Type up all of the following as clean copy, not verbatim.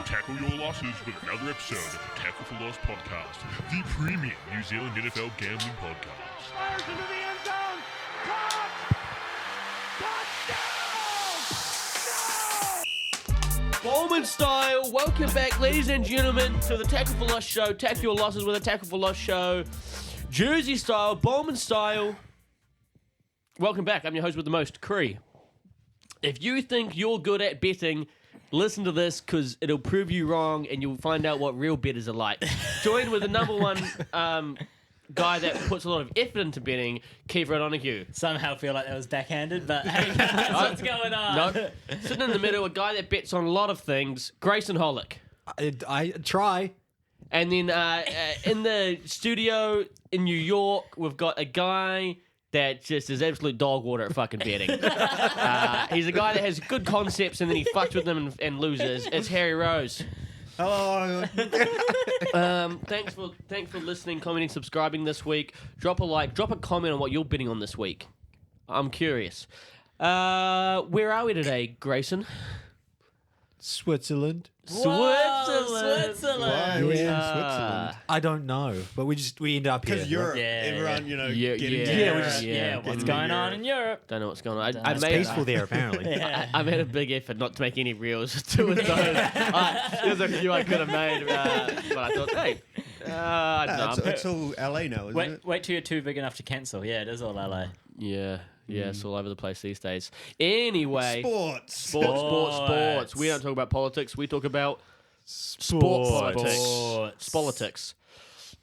Tackle your losses with another episode of the Tackle for Loss podcast, the premium New Zealand NFL gambling podcast. Fires into the end zone. Caught. Touchdown. No. Coleman style. Welcome back, ladies and gentlemen, to the Tackle for Loss show. Tackle your losses with a Tackle for Loss show. Jersey style, Bowman style. Welcome back. I'm your host with the most, Cree. If you think you're good at betting, listen to this because it'll prove you wrong and you'll find out what real bettors are like. Joined with the number one guy that puts a lot of effort into betting, Keith O'Donoghue. Somehow feel like that was backhanded, but hey, guys, what's going on? No. Sitting in the middle, a guy that bets on a lot of things, Grayson Hollick. I try. And then in the studio in New York, we've got a guy that just is absolute dog water at fucking betting. He's a guy that has good concepts and then he fucks with them and loses. It's Harry Rose. Hello. Thanks for listening, commenting, subscribing this week. Drop a like, drop a comment on what you're betting on this week. I'm curious. Where are we today, Grayson? Switzerland. Switzerland. Why are we in Yeah. Switzerland? I don't know, but we end up here. Because Europe, Yeah, everyone, Yeah, getting What's getting going to on Europe. in Europe? Don't know what's going on. It's peaceful there, apparently. I made a big effort not to make any reels to those. There's a few I could have made, but I thought, hey, I don't know. It's all LA now, isn't it? Wait till you're too big enough to cancel. Yeah, it is all LA. Yeah, it's all over the place these days. Anyway, Sports. sports. We don't talk about politics. We talk about sports politics. Politics.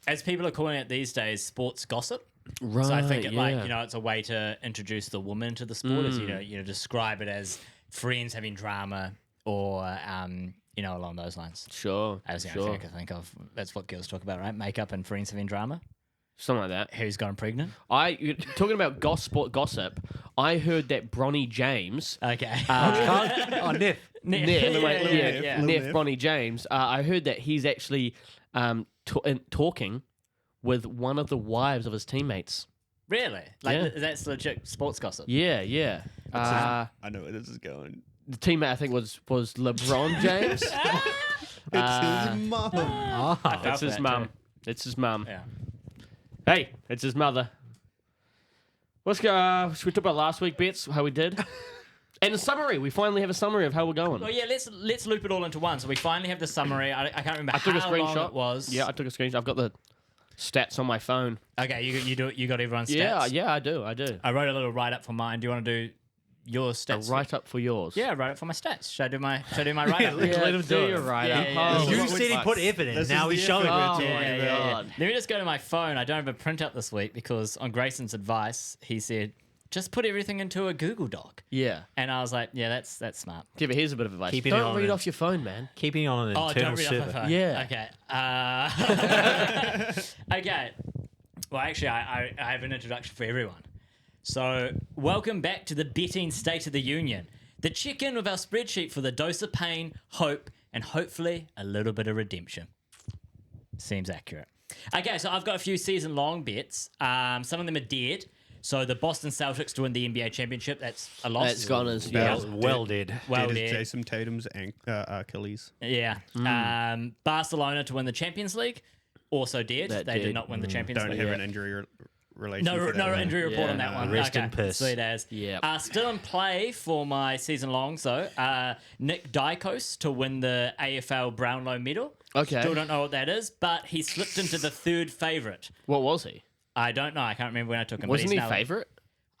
As people are calling it these days, sports gossip. Right. So I think it's a way to introduce the woman to the sport. Is describe it as friends having drama or along those lines. Sure. That was the only thing I could think of. That's what girls talk about, right? Makeup and friends having drama. Something like that. Who's gone pregnant? You're talking about gossip. I heard that Bronny James. Okay. Neff. Yeah. Neff Bronny James. I heard that he's actually talking with one of the wives of his teammates. Really? That's legit sports gossip. Yeah. I know where this is going. The teammate I think was LeBron James. It's his mum. It's his mum. It's his mum. Yeah. Hey, it's his mother. Let's go. Should we talk about last week bets? How we did? And a summary. We finally have a summary of how we're going. Well, yeah. Let's loop it all into one. So we finally have the summary. I can't remember I took a how long screenshot. it was. Yeah, I took a screenshot. I've got the stats on my phone. Okay, you do it. You got everyone's stats. Yeah, I do. I wrote a little write up for mine. Do you want to do your stats? A write up for yours. Yeah, I wrote it for my stats. Should I do my write up? Let him do it. Right. Yeah. Oh, You said he put effort in. This Now is he's the showing effort it. we're talking about. God. Let me just go to my phone. I don't have a printout this week because on Grayson's advice, he said, just put everything into a Google Doc. Yeah. And I was like, yeah, that's smart. Yeah, but here's a bit of advice. Keeping it Don't on read it. off your phone, man. Keeping it on an Oh, internal don't read off my server. phone. Yeah. Okay. Okay. Well, actually, I have an introduction for everyone. So, welcome back to the betting State of the Union. The check-in with our spreadsheet for the dose of pain, hope, and hopefully a little bit of redemption. Seems accurate. Okay, so I've got a few season-long bets. Some of them are dead. So the Boston Celtics to win the NBA championship, that's a loss. That's gone as Well did. Well, Dead dead. as Jason Tatum's Achilles. Yeah. Barcelona to win the Champions League, also dead. That They did. did not win the Champions Don't League. have an injury relation. No, for that no one. injury report on that Yeah. one. Rest okay. in piss. Sweet as. Yep. Still in play for my season long, so Nick Dykos to win the AFL Brownlow medal. Okay. Still don't know what that is, but he slipped into the third favourite. What was he? I don't know. I can't remember when I took him. Wasn't but he he's now, favourite?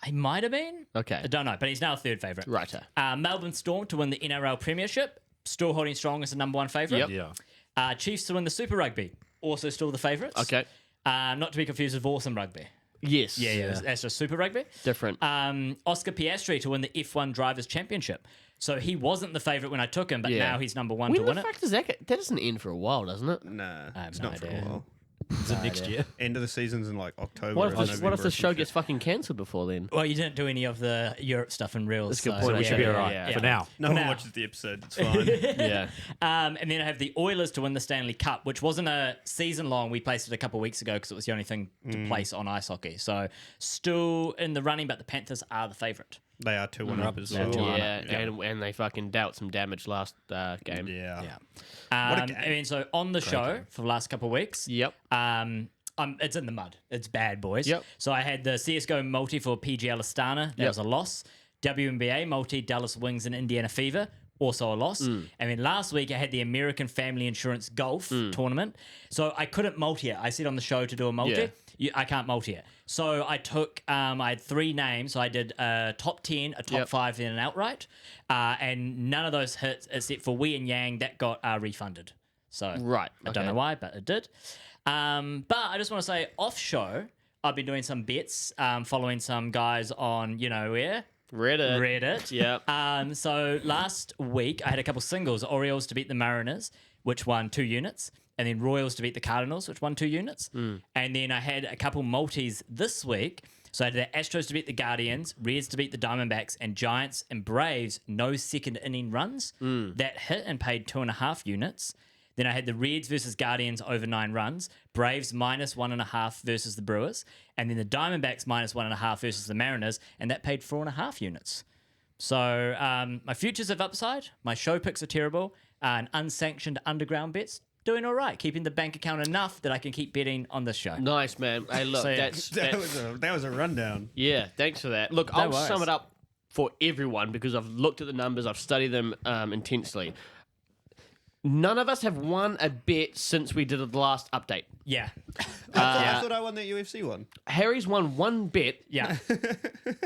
He might have been. Okay. I don't know, but he's now a third favourite. Righto. Melbourne Storm to win the NRL Premiership. Still holding strong as the number one favourite. Yep. Yeah. Chiefs to win the Super Rugby. Also still the favourites. Okay. Not to be confused with Awesome Rugby. Yes. Yeah. That's just Super Rugby. Different. Oscar Piastri to win the F1 Drivers' Championship. So he wasn't the favourite when I took him, but Yeah. now he's number one when to the win it. fuck does that get? That doesn't end for a while, doesn't it? Nah, have it's no not for idea. a while. Is it next year? End of the season's in like October. What if or this, what if November the or show some gets shit. fucking cancelled before then? Well, you didn't do any of the Europe stuff in reels. That's a good so point. We should be Yeah, alright yeah, for now. No one now. watches the episode. It's fine. Yeah. And then I have the Oilers to win the Stanley Cup, which wasn't a season long. We placed it a couple of weeks ago because it was the only thing to place on ice hockey. So still in the running, but the Panthers are the favourite. They are 2-1 up as well. Yeah, and they fucking dealt some damage last game. Yeah. I mean, so on the show for the last couple of weeks, Yep. it's in the mud. It's bad, boys. Yep. So I had the CSGO multi for PGL Astana. That was a loss. WNBA multi Dallas Wings and Indiana Fever. Also a loss. And then last week I had the American Family Insurance Golf tournament. So I couldn't multi it. I said on the show to do a multi. Yeah. I can't multi it. So I took, I had 3 names. So I did a top 10, a top 5, and an outright. And none of those hits except for Wei and Yang that got refunded. So Right, I don't okay. know why, but it did. But I just want to say off show, I've been doing some bets, following some guys on, you know where? Reddit. Yeah. So last week I had a couple singles: Orioles to beat the Mariners, which won 2 units, and then Royals to beat the Cardinals, which won 2 units. And then I had a couple multis this week. So I had the Astros to beat the Guardians, Reds to beat the Diamondbacks, and Giants and Braves no second inning runs. That hit and paid 2.5 units. Then I had the Reds versus Guardians over 9 runs, Braves -1.5 versus the Brewers, and then the Diamondbacks -1.5 versus the Mariners, and that paid 4.5 units. So my futures have upside, my show picks are terrible, and unsanctioned underground bets doing all right, keeping the bank account enough that I can keep betting on this show. Nice, man. Hey, look, So, yeah. That was a rundown. yeah, thanks for that. Look, No I'll worries. sum it up for everyone because I've looked at the numbers, I've studied them intensely. None of us have won a bet since we did the last update. Yeah. I thought I won that UFC one. Harry's won 1 bet Yeah.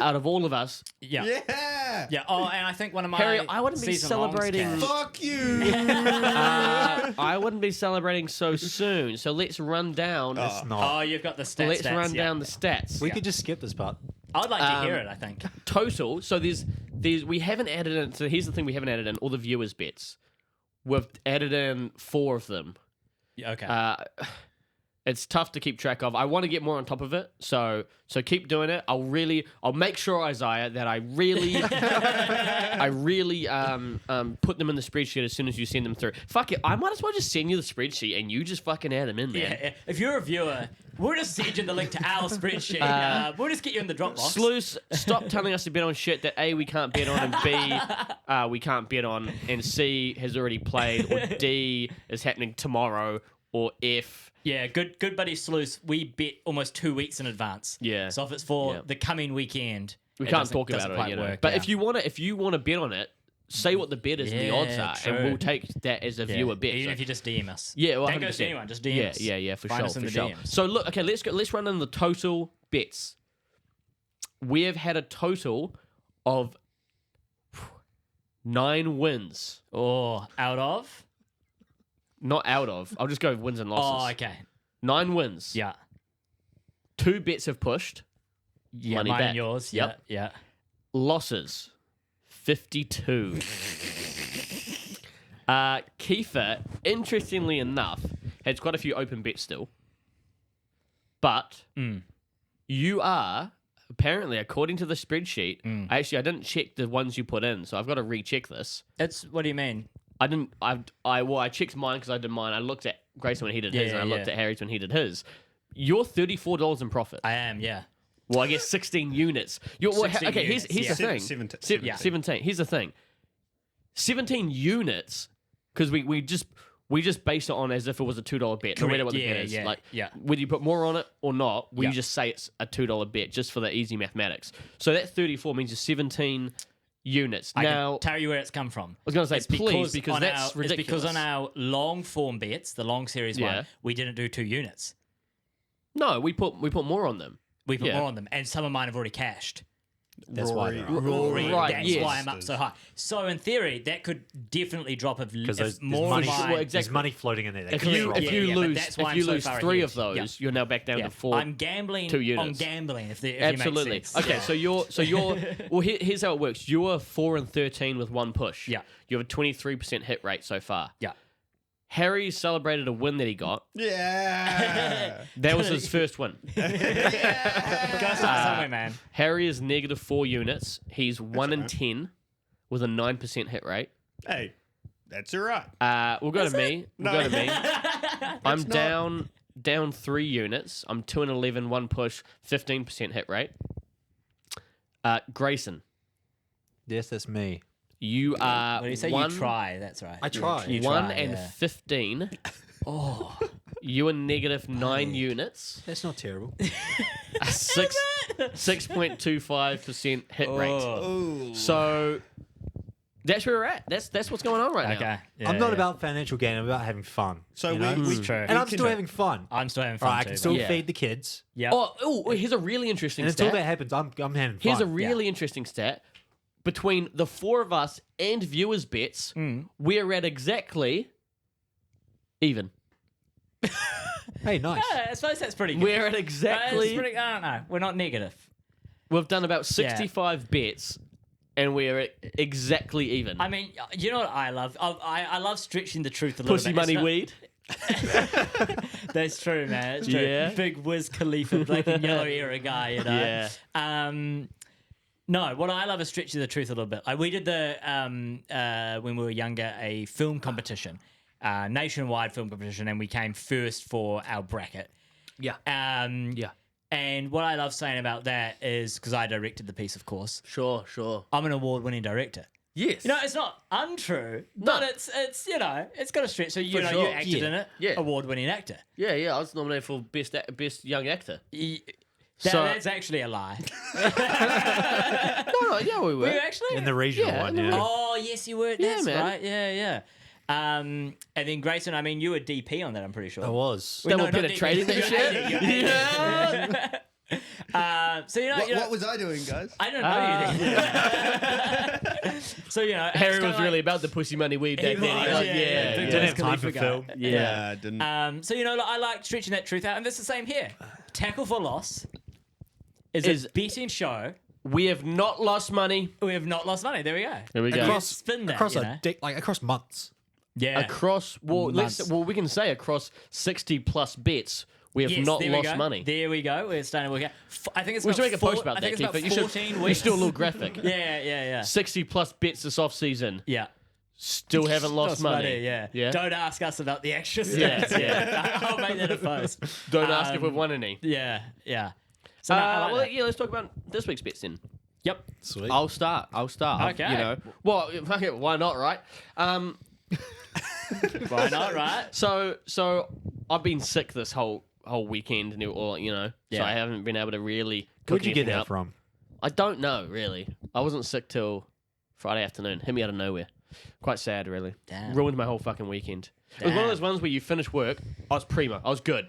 out of all of us. Yeah. Yeah. Yeah. Oh, and I think one of my Harry, I wouldn't be season longs celebrating- can- Fuck you. I wouldn't be celebrating so soon, so let's run down. It's Oh, not. you've got the stats. Let's run yeah. down the stats. We could just skip this part. I'd like to hear it, I think. Total. So there's we haven't added in. So here's the thing: we haven't added in all the viewers' bets. We've added in 4 of them. Yeah, okay. It's tough to keep track of. I want to get more on top of it, so keep doing it. I'll make sure, Isaiah, that I really put them in the spreadsheet as soon as you send them through. Fuck it, I might as well just send you the spreadsheet and you just fucking add them in there. Yeah, if you're a viewer, we'll just send you the link to our spreadsheet. We'll just get you in the Dropbox. Sluice, stop telling us to bet on shit that A, we can't bet on, and B, we can't bet on, and C, has already played, or D, is happening tomorrow, or F. Yeah, good buddy Sluice. We bet almost 2 weeks in advance. Yeah. So if it's for Yeah. the coming weekend, We it can't doesn't- talk doesn't about it, quite you know. work But out. if you want to bet on it, say what the bet is and the Yeah, odds are, true. and we'll take that as a Yeah, viewer bet. even So- if you just DM us. Yeah, well, Don't go 100%. to anyone, just DM us. Yeah, for Find sure, us in for the sure. DMs. So look, okay, let's run in the total bets. We have had a total of 9 wins. Or out of? Not out of. I'll just go with wins and losses. Oh, okay. 9 wins. Yeah. 2 bets have pushed. Yeah, Money mine back. and yours. Yep. Yeah. Losses 52. Kiefer, interestingly enough, has quite a few open bets still. But you are apparently, according to the spreadsheet, I didn't check the ones you put in, so I've got to recheck this. It's, what do you mean? I didn't. I checked mine because I did mine. I looked at Grayson when he did his, and I looked at Harry's when he did his. You're $34 in profit. I am, yeah. Well, I guess 16 units. You're, well, 16 okay, units, here's yeah. the thing. 17. Yeah. 17. Here's the thing. 17 units, because we just base it on as if it was a $2 bet, no matter what the bet is. Whether you put more on it or not, we just say it's a $2 bet just for the easy mathematics. So that 34 means you're 17 units. I Now, can tell you where it's come from. I was going to say, It's please, because on that's our, ridiculous. It's because on our long form bets, the long series Yeah. one, we didn't do 2 units. No, we put more on them. We put Yeah. more on them, and some of mine have already cashed. That's why they're up. Rory, Right, that's yes. why I'm up so high. So in theory, that could definitely drop Because if there's more money, of mine. Well, exactly. there's money floating in there. That If could you drop. if you Yeah, but lose that's why if I'm you so lose far 3 ahead. of those, Yeah. you're now back down Yeah. to 4. I'm gambling 2 on units. gambling. If Absolutely. you make sense. Okay, Yeah. so you're well. Here's how it works. You're 4 and 13 with 1 push. Yeah. You have a 23% hit rate so far. Yeah. Harry celebrated a win that he got. Yeah. That was his first win. Gotta start somewhere, man. Harry is -4 units. He's 1 in 10 with a 9% hit rate. Hey, that's all right. We'll go to me. We'll go to me. I'm not- down 3 units. I'm 2 and 11, 1 push, 15% hit rate. Grayson, Yes, that's me. You are When you say one, you try, that's right. I try. You 1 try, and yeah. 15. Oh, You are negative 9 units. That's not terrible. A 6.25% hit rate. Oh. So that's where we're at. That's what's going on right now. okay. Yeah, I'm not yeah. about financial gain. I'm about having fun. So you know? we It's true. and I'm can- still having fun. I'm still having fun Right, I too. can still Yeah. feed the kids. Yeah. Oh, here's a really interesting And until stat. that happens, I'm having fun. Here's a really interesting stat. Between the four of us and viewers' bets, we're at exactly even. Hey, nice. Yeah, I suppose that's pretty good. We're at It's exactly. pretty, I don't know. We're not negative. We've done about 65 bets, and we're at exactly even. I mean, you know what I love? I love stretching the truth a little Pussy bit. money It's not- weed. That's true, man. It's true. Yeah. Big Wiz Khalifa, black and yellow era guy, you know. Yeah. No, what I love is stretching the truth a little bit. Like we did the when we were younger, a film competition, nationwide film competition, and we came first for our bracket. Yeah. Yeah. And what I love saying about that is because I directed the piece, of course. Sure. I'm an award-winning director. Yes. You know, it's not untrue, but it's you know, it's got a stretch. So you For know, sure. you acted in it. Yeah. Award-winning actor. Yeah. I was nominated for best young actor. So- That's actually a lie. No, yeah, we were. Were you actually? In the regional Yeah, one, in the yeah. Oh, yes, you were. Yeah, That's man. right. Yeah. And then Grayson, I mean, you were DP on that, I'm pretty sure. I was. Double not penetrating DP. that You're shit. 80, you're 80. Yeah. So, you know, What was I doing, guys? I don't know you then. So, you know, Harry it's was kinda really like- about the pussy money weed He back then. was, He was like, yeah. yeah. Big Didn't Wiz have time for Khalifa film. guy. Yeah. I didn't. So, you know, I like stretching that truth out, and that's the same here. Tackle for Loss is Is- a betting show. We have not lost money. We have not lost money. There we go. There we go. Across, Spin that, across you know? across months. Yeah. Across, Months. we can say across 60 plus bets, we have Yes, not there we lost go. money. There we go. We're starting to work out. I think it's We about should make a post I about think that, it's Keith. about You should, 14 you weeks. should do a little graphic. Yeah. 60 plus bets this off season. Yeah. Still haven't lost money. Yeah. Don't ask us about the extra Yeah, stats. yeah. I'll make that a post. Don't ask if we've won any. Yeah. So no, I like Well, that. yeah, let's talk about this week's bets then. Yep. Sweet. I'll start. Okay. You know, well, fuck it, why not, right? Why not, right? So I've been sick this whole weekend, and all, you know, so Yeah. I haven't been able to really. Cook Where'd you get anything that up. from? I don't know, really. I wasn't sick till Friday afternoon. Hit me out of nowhere. Quite sad, really. Damn. Ruined my whole fucking weekend. It was one of those ones where you finish work. I was primo. I was good.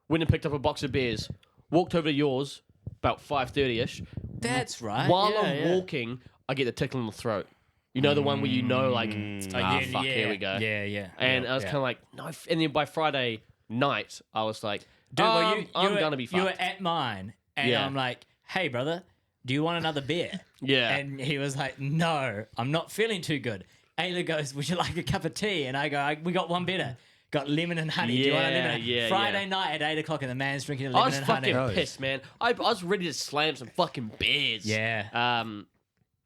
Went and picked up a box of beers. Walked over to yours about 5:30ish. That's right. While yeah, I'm yeah. walking, I get the tickle in the throat. You know the one where you know, like, fuck, here we go. Yeah. And I was kind of like, no. And then by Friday night, I was like, Dude, well, I'm were, gonna be You were fucked. at mine, and Yeah. I'm like, hey, brother, do you want another beer? Yeah. And he was like, no, I'm not feeling too good. Ayla goes, would you like a cup of tea? And I go, we got one better. Got lemon and honey. Do you want a lemon? Yeah, Friday yeah. night at 8 o'clock, and the man's drinking a I lemon was and fucking honey. pissed, man. I was ready to slam some fucking beers. Yeah.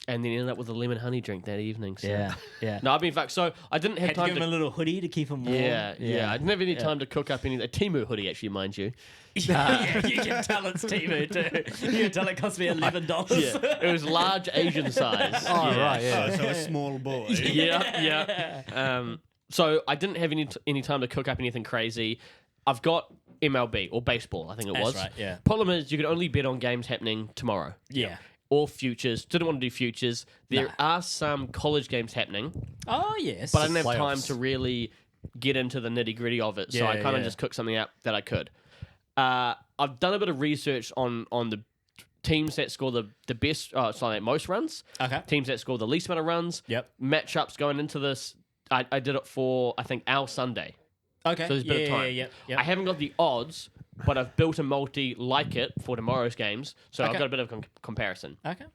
And then ended up with a lemon honey drink that evening. So. Yeah. No, I've been fucked. So I didn't have Had to time give him a little hoodie to keep him warm. Yeah. I didn't have any time to cook up any. A Timu hoodie, actually, mind you. Yeah, you can tell it's Timu too. You can tell it cost me $11. Yeah, it was large Asian size. Oh, yeah. right, yeah. Oh, so a small boy. Yeah. So I didn't have any time to cook up anything crazy. I've got MLB or baseball, I think it That's was. right, yeah. Problem is, you can only bet on games happening tomorrow. Yeah. Or futures. Didn't want to do futures. There are some college games happening, Oh, yes. but I didn't have time playoffs. to really get into the nitty gritty of it. So I Yeah, kind of yeah. just cooked something up that I could. I've done a bit of research on the teams that score the best, most runs. Okay. Teams that score the least amount of runs. Yep. Matchups going into this. I did it for, I think, our Sunday. Okay. So there's a bit of time. Yeah. I haven't got the odds, but I've built a multi like it for tomorrow's games. So I've Okay. got a bit of comparison. Okay.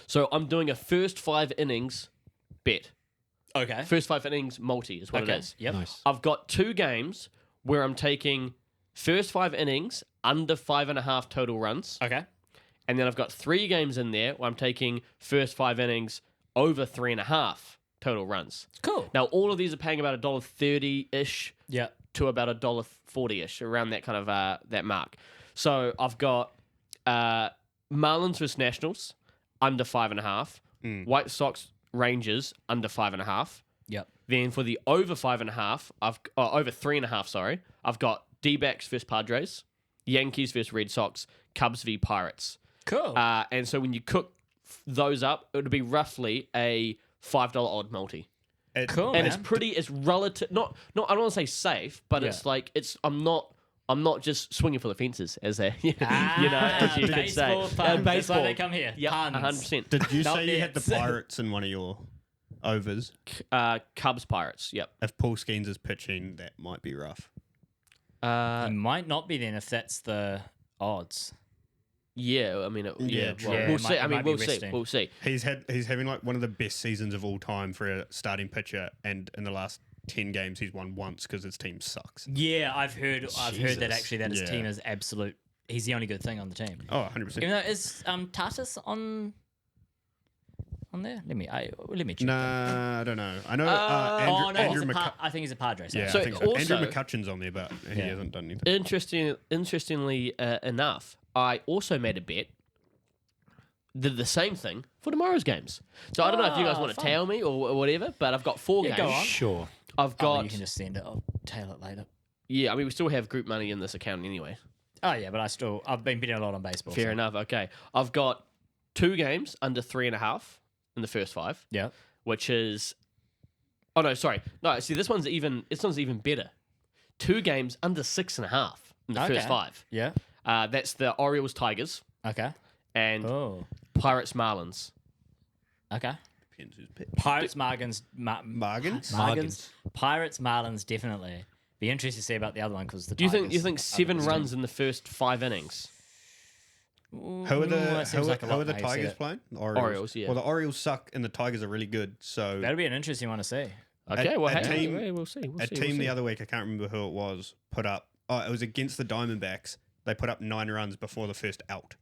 So I'm doing a first 5 innings bet. Okay. First 5 innings multi is what Okay. it is. Yep. Nice. I've got 2 games where I'm taking first 5 innings under 5.5 total runs. Okay. And then I've got 3 games in there where I'm taking first 5 innings over 3.5 total runs. Cool. Now, all of these are paying about $1.30-ish Yeah. to about $1.40-ish, around that kind of that mark. So I've got Marlins vs Nationals under 5.5, White Sox, Rangers under 5.5. Yep. Then for the over 5.5, over 3.5. Sorry, I've got D-backs versus Padres, Yankees versus Red Sox, Cubs v Pirates. Cool. And so when you cook those up, it would be roughly a $5 odd multi. Cool, And man. it's relative. Not. I don't want to say safe, but Yeah. it's like I'm not just swinging for the fences, as a as you could say. Baseball puns. That's why baseball. they come here. Yep, Puns. 100%. Did you Not say you had the nets. Pirates in one of your overs? Cubs, Pirates. Yep. If Paul Skeens is pitching, that might be rough. It might not be then if that's the odds. Yeah. I mean, Yeah, true. well, Yeah, we'll it see. might- I it mean, might be we'll see. resting. We'll see. He's having like one of the best seasons of all time for a starting pitcher, and in the last 10 games he's won once because his team sucks. Yeah, I've heard that Jesus. actually that his Yeah. team is absolute. He's the only good thing on the team. Oh, 100%. Even though is Tatis on there? Let me check. Nah, I don't know. I know Oh no, Andrew I think he's a Padres. Yeah, So I think so. also- Andrew McCutcheon's on there, but he Yeah. hasn't done anything. Interestingly enough, I also made a bet. Did the same thing for tomorrow's games. So I don't know if you guys want to fun. tell me or whatever, but I've got 4 Yeah, go games. on. Sure. I've Oh, got you can just send it. I'll tail it later. yeah. I mean, we still have group money in this account anyway. Oh yeah, but I've been betting a lot on baseball. Fair so- enough. Okay, I've got 2 games under 3.5 in the first 5. Yeah. Which is, oh no, sorry, no. See, this one's even better. 2 games under 6.5 in the Okay. first 5. Yeah. That's the Orioles, Tigers, Okay. and Oh. Pirates, Marlins. Okay. Depends who's pitch. Pirates, Margins, Margins? Pirates, Marlins, definitely. Be interested to see about the other one because the. Do you think Tigers- 7 runs in the first 5 innings? Who are the Tigers Tigers playing? The Orioles, yeah. Well, the Orioles suck and the Tigers are really good. So That'll be an interesting one to see. Okay, A- well, a hey, team- hey, we'll see. We'll a see, team we'll the see. other week, I can't remember who it was, put up. Oh, it was against the Diamondbacks. They put up 9 runs before the first out.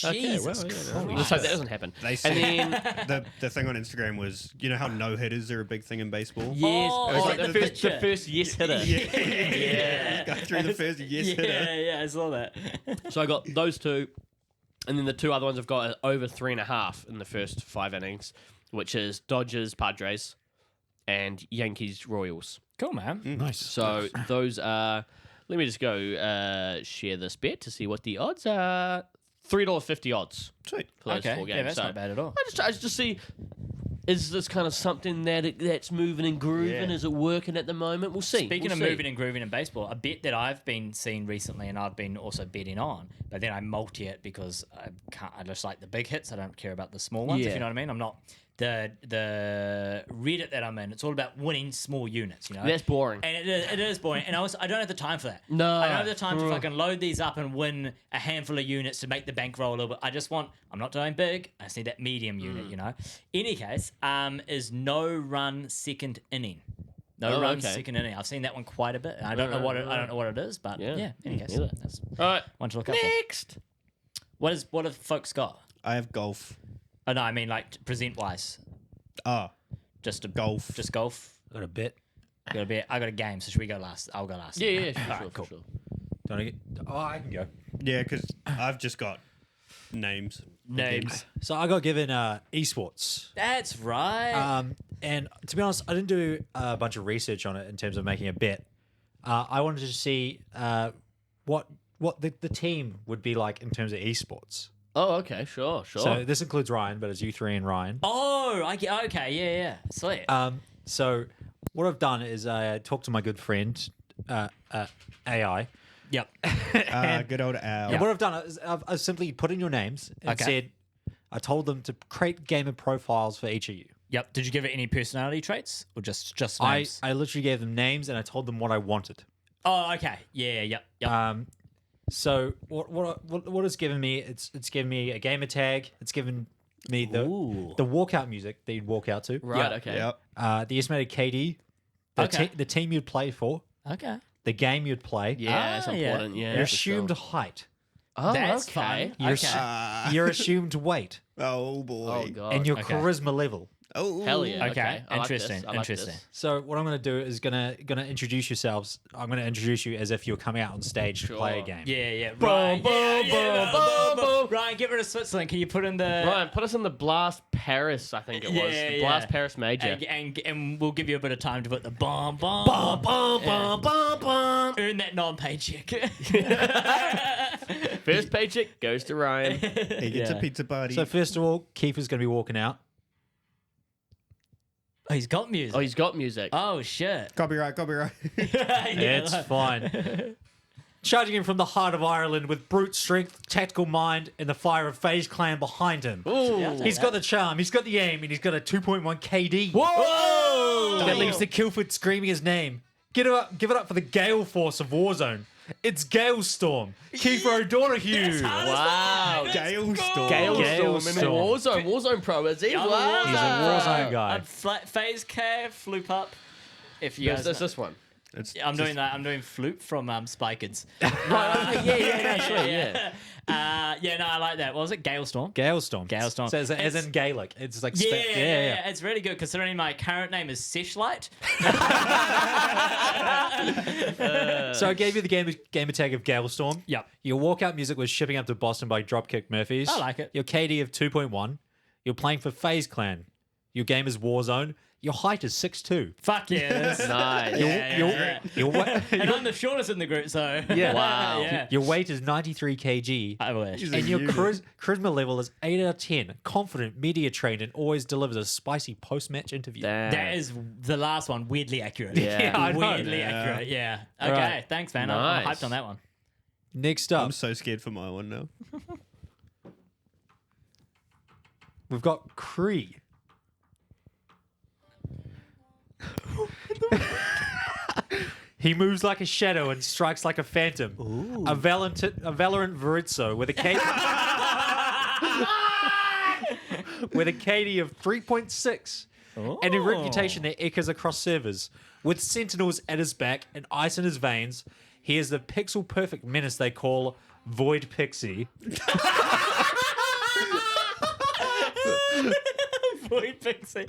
Okay, well, Jesus yeah, no, Christ. let's hope that doesn't happen. They And said then the thing on Instagram was, you know how no hitters are a big thing in baseball. Yes. it was like like the the first yes hitter. Yeah. Go through the first yes hitter. Yeah, I saw that. So I got those 2, and then the 2 other ones I've got are over 3.5 in the first 5 innings, which is Dodgers, Padres, and Yankees, Royals. Cool, man. Nice. So those are. Let me just go share this bet to see what the odds are. $3.50 odds Sweet. for those Okay, 4 games. yeah, that's So not bad at all. I just see. Is this kind of something that's moving and grooving? Yeah. Is it working at the moment? We'll see. Speaking We'll of see. moving and grooving in baseball, a bet that I've been seeing recently and I've been also betting on, but then I multi it because I just like the big hits. I don't care about the small ones, if Yeah. you know what I mean. I'm not the Reddit that I'm in. It's all about winning small units, you know. That's boring. And it is boring. And I don't have the time for that. No. I don't have the time to fucking load these up and win a handful of units to make the bankroll a little bit. I'm not doing big. I just need that medium unit, you know. Any case, is no run second inning. No Oh, run okay. second inning. I've seen that one quite a bit. I don't know what I don't know what it is, but yeah. Any case, neither. that's All right. one to look up for. Next. What have folks got? I have golf. Oh no, I mean like present wise. Just Golf. Just golf. I got a bit. I got a game. So should we go last? I'll go last. Yeah, yeah, sure, All right, sure, cool. sure. Don't I get? Oh, I can go. Yeah, because I've just got names. Names. So I got given esports. That's right. And to be honest, I didn't do a bunch of research on it in terms of making a bet. I wanted to see what the team would be like in terms of esports. Oh, okay, sure. So this includes Ryan, but it's you 3 and Ryan. Oh, I get. Okay, yeah, sweet. So what I've done is I talked to my good friend AI. Yep. Good old Al. And what I've done is I've simply put in your names and Okay. said, I told them to create gamer profiles for each of you. Yep. Did you give it any personality traits or just I names? literally gave them names and I told them what I wanted. Oh, okay. Yeah. Yep. So what it's given me? It's given me a gamer tag. It's given me the Ooh. walkout music that you'd walk out to. right, Yeah. okay. Yep. The estimated KD, Okay. the team you'd play for, Okay. the game you'd play, Yeah, that's yeah. important. Yeah. your for assumed sure. height, Oh, That's okay. fun. your, Okay. your assumed weight, Oh boy. Oh god. and your okay. charisma level. Oh, Hell yeah. Okay, I like this. interesting, I like interesting. this. So what I'm going to do is gonna introduce yourselves. I'm going to introduce you as if you're coming out on stage to play a Sure. game. Yeah. Boom, Ryan, boom, yeah, boom, boom, boom. Ryan, get rid of Switzerland. Can you put in the Ryan, put us in the Blast Paris, I think it was. The Blast Paris Major. and we'll give you a bit of time to put the bomb. Bum, bum, bum, bum, bum. Earn that non-paycheck. First paycheck goes to Ryan. he gets a pizza party. So first of all, Kiefer's going to be walking out. Oh, he's got music. Oh, he's got music. Oh shit. Copyright. It's fine. Charging in from the heart of Ireland with brute strength, tactical mind, and the fire of FaZe Clan behind him. Ooh. He's got the charm, he's got the aim, and he's got a 2.1 KD. Whoa! That leaves the Kilford screaming his name. Give it up for the Gale Force of Warzone. It's Galestorm, Kiefer O'Donoghue. Wow. Gale Storm. Galestorm in Galestorm. Warzone. Warzone Pro, is he? Wow. He's a Warzone guy. FaZe K, Floop up. If you guys There's know. this one. I'm doing that. I'm doing Floop from Spikers. Right, yeah. No, I like that. What was it? Galestorm? Galestorm. Galestorm. So as It's- in Gaelic. It's like Yeah. It's really good considering my current name is Seshlight. So I gave you the gamer tag of Galestorm. Yep. Your walkout music was Shipping Up to Boston by Dropkick Murphys. I like it. Your KD of 2.1. You're playing for FaZe Clan. Your game is Warzone. Your height is 6'2". Fuck yeah. Nice. Yeah. And Your, I'm the shortest in the group, so. Yeah. Wow. Yeah. your weight is 93 kg. I wish. He's a And your unit. charisma level is 8 out of 10. Confident, media trained, and always delivers a spicy post-match interview. That is the last one, weirdly accurate. Yeah. I know. Weirdly accurate, yeah. Okay, Right. thanks, man. I'm Nice. hyped on that one. Next up, I'm so scared for my one now. we've got Cree. He moves like a shadow and strikes like a phantom. A Valorant Verizzo with a with a KD of 3.6 and a reputation that echoes across servers. With Sentinels at his back and ice in his veins, he is the pixel perfect menace they call Void Pixie. Void Pixie.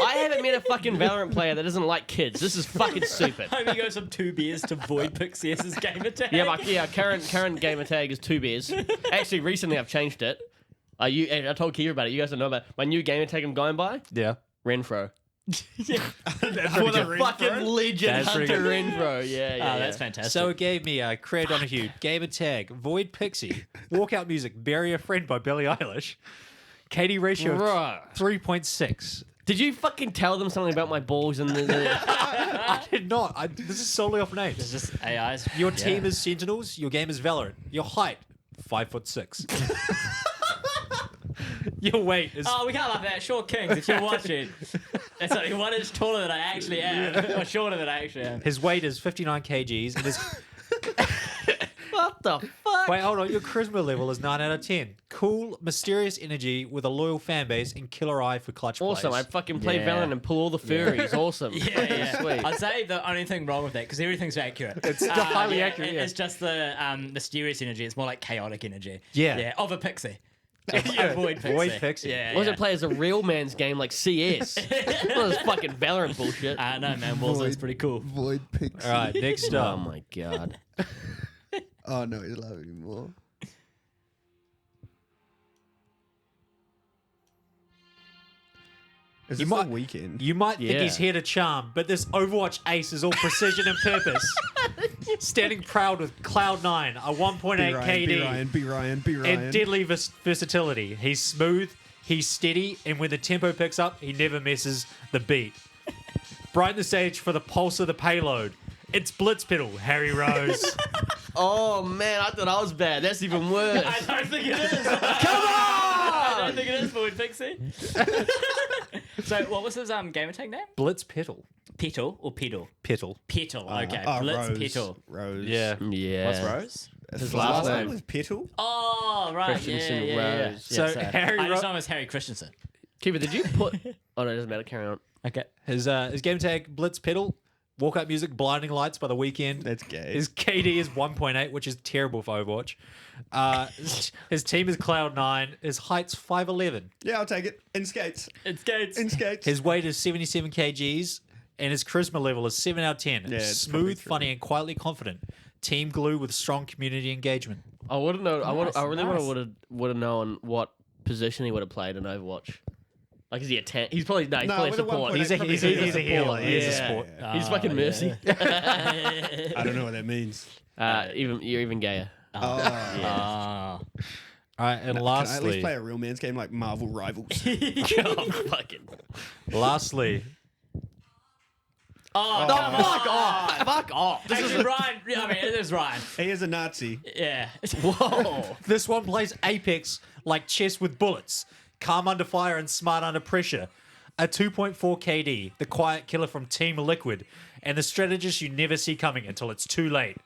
I haven't met a fucking Valorant player that doesn't like kids. This is fucking stupid. Hope he goes from 2 beers to Void Pixie as his gamer tag. Yeah, current gamer tag is 2 beers. Actually, recently I've changed it. I told Kier about it. You guys don't know about it. My new gamer tag I'm going by? Yeah. Renfro. That's For the fucking legend That's pretty Hunter good. Renfro. Yeah. Oh, that's fantastic. So it gave me Craig Donahue, gamer tag, Void Pixie, walkout music, Bury a Friend by Billie Eilish, KD ratio of Right. 3.6. Did you fucking tell them something about my balls and the I did not. This is solely off names. It's just AIs. Your team is Sentinels. Your game is Valorant. Your height, 5'6". Your weight is. Oh, we can't laugh at that. Short Kings, if you're watching. It's only 1 inch taller than I actually am. Or shorter than I actually am. His weight is 59 kgs. And his what the fuck? wait, hold on. Your charisma level is 9 out of 10. Cool, mysterious energy with a loyal fan base and killer eye for clutch Awesome. I plays. fucking play Yeah. Valorant and pull all the furries. Awesome. Yeah. Sweet. I'd say the only thing wrong with that, because everything's accurate. It's highly accurate, yeah. It's just the mysterious energy. It's more like chaotic energy. Yeah. Yeah, of a pixie. Yeah. Void Pixie. Void Pixie. Yeah. Why doesn't it play as a real man's game like CS? All this fucking Valorant bullshit. I know, man. Warzone's pretty cool. Void Pixie. All right, next Oh up. my god. Oh no, he's laughing more. Is You this might- the weekend? You might think Yeah. he's here to charm, but this Overwatch ace is all precision and purpose. Standing proud with Cloud9, a 1.8 KD, Be Ryan. and deadly versatility. He's smooth, he's steady, and when the tempo picks up, he never misses the beat. Brighten the stage for the pulse of the payload. It's Blitz Pedal, Harry Rose. Oh man, I thought I was bad. That's even worse. I don't think it is. Come I on! don't think it is Void Pixie. So, what was his gamer tag name? Blitz Pedal. Petal or Pedal? Pedal. Petal. Okay. Oh, Blitz Rose. Petal. Rose. Yeah. Yeah. What's Rose? His last last name. name was Petal. Oh, right. Christensen yeah. Rose. So, sorry. Harry I just Ro- know him as Harry Christensen. Kiva, did you put? Oh no, it doesn't matter. Carry on. Okay. His game tag, Blitz Pedal. Walkout music, Blinding Lights by The Weeknd. That's gay. His KD is 1.8, which is terrible for Overwatch. His team is Cloud9. His height's 5'11. Yeah, I'll take it. In skates. It's Gates. In skates. His weight is 77 kgs, and his charisma level is 7 out of 10. Yeah, it's Smooth, probably true. funny, and quietly confident. Team glue with strong community engagement. I wouldn't know. I really nice. would have known what position he would have played in Overwatch. Like, is he a tank? He's probably he's probably a with a support. 1.8, He's a probably healer. He is a Yeah. sport. He's fucking Mercy. I don't know what that means. You're even gayer. Oh, Ah. All right, and Can I at least lastly, play a real man's game like Marvel Rivals? Oh, fucking. lastly, Oh, Fuck off! Fuck off! This Actually, Ryan. I mean, it is Ryan. He is a Nazi. Yeah. Whoa! this one plays Apex like chess with bullets, calm under fire and smart under pressure. A 2.4 KD, the quiet killer from Team Liquid, and the strategist you never see coming until it's too late.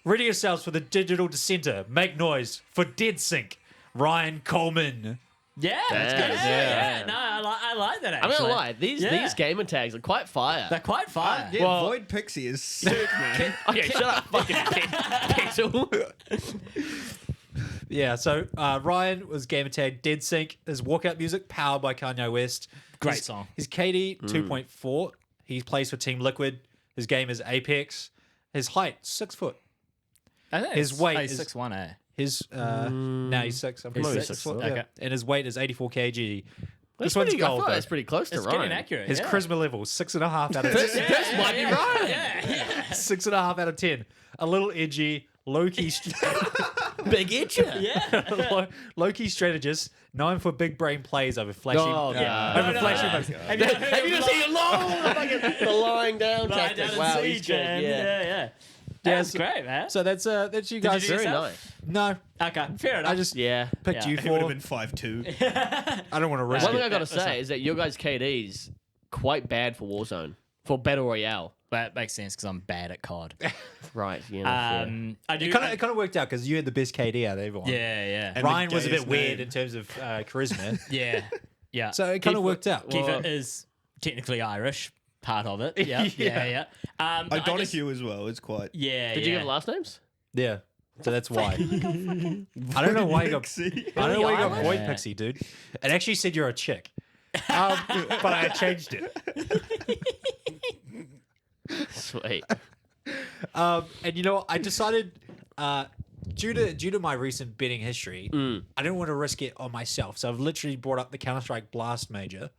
Ready yourselves for the digital dissenter. Make noise for Dead Sync. Ryan Coleman. Yeah, that's good. Yeah. No, I like that. I'm Actually, gonna lie. These gamer tags are quite fire. they're quite fire. Yeah, Well- Void Pixie is sick, man. Okay, shut up, fucking pixel. Yeah, so Ryan was gamertag Dead Sync. His walkout music powered by Kanye West. Great His- song. His KD 2.4. He plays for Team Liquid. His game is Apex. His height 6 foot. I think His weight is is- 6'1", eh? His now he's 6. I'm He's pretty 6 foot. foot, Yeah. okay. And his weight is 84 kg. That's This one's pretty, I gold. thought Though. that's pretty close to It's Ryan. getting accurate. His yeah. charisma level 6.5 out of 10. This might be Ryan. Yeah. 6.5 out of 10. A little edgy, low key, Big itcher. Yeah. low key strategist, known for big brain plays over flashy. Oh, God. over flashy. Have you just seen it long? The lying down Lying tactic. down in Wow, he's siege, good. man. Yeah. Yeah. That's so- great, man. So that's you guys. you do Very yourself? nice. No, Okay, fair enough. I just Yeah. picked Yeah. you He would have for. been 5'2". I don't want to risk One thing it. I gotta That's say is that your guys' KD's quite bad for Warzone, for Battle Royale. That makes sense because I'm bad at COD. Right. You know. yeah. I do. It kind of worked out because you had the best KD out of everyone. yeah. And Ryan the was a bit gayest weird name. in terms of charisma, Yeah. so it kind of worked out. Kiefer is technically Irish, part of it. Yeah. O'Donoghue as well. It's quite. Yeah. Did you give last names? Yeah, so that's why. I don't know why you got. Pixie. I don't know why you got Irish? Void Pixie, dude. It actually said you're a chick, but I changed it. Sweet. And you know what? I decided, due to my recent betting history, I didn't want to risk it on myself. So I've literally brought up the Counter-Strike Blast Major,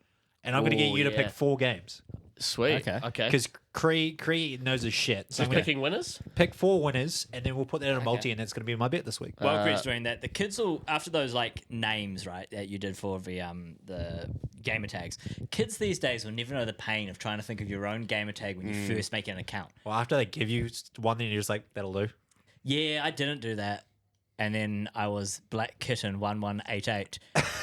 and I'm going to get Ooh, you to yeah. pick 4 games Sweet. Okay. Okay. because Cree knows his shit. So I'm Just going to picking winners. pick 4 winners, and then we'll put that in a multi, and that's going to be my bet this week. While Greg's doing that, the kids will after those like names, right, that you did for the gamer tags. Kids these days will never know the pain of trying to think of your own gamer tag when you first make an account. Well, after they give you one, then you're just like, that'll do. Yeah, I didn't do that. And then I was Black Kitten 1188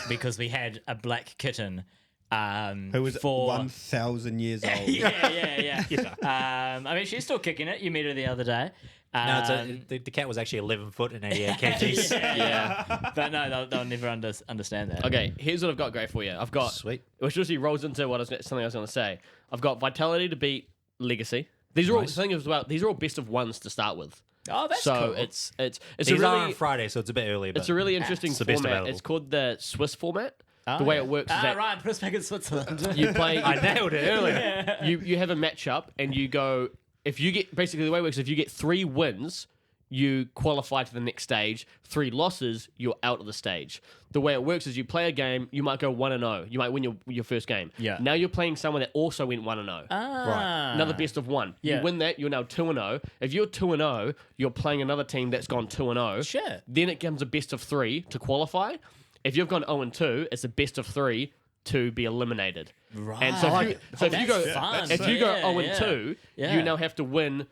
because we had a black kitten Who was for 1,000 years old. yeah. I mean, she's still kicking it. You met her the other day. No, the cat was actually 11 foot and 88 kgs. Yeah. But no, they'll never understand that. Okay. Here's what I've got great for you. I've got Sweet. which usually rolls into something I was going to say. I've got Vitality to beat Legacy. These are all the thing as well. These are all best of ones to start with. Oh, that's So cool. it's These a are on really Friday, so it's a bit early. But it's a really interesting it's the best format. available. It's called the Swiss format. The way it works is that Ryan, put us back in Switzerland. you play. I nailed it earlier. You have a matchup and you go. If you get basically the way it works, if you get 3 wins, you qualify to the next stage. 3 losses, you're out of the stage. The way it works is you play a game. You might go 1-0. You might win your first game. Yeah. Now you're playing someone that also went 1-0. Right. Another best of 1. Yeah. You win that, you're now 2-0. If you're 2-0, you're playing another team that's gone 2-0. Sure. Then it comes a best of 3 to qualify. If you've gone 0-2, it's a best of 3 to be eliminated. Right. And so if you go That's fun. if you go Yeah, 0-2, yeah. you now have to win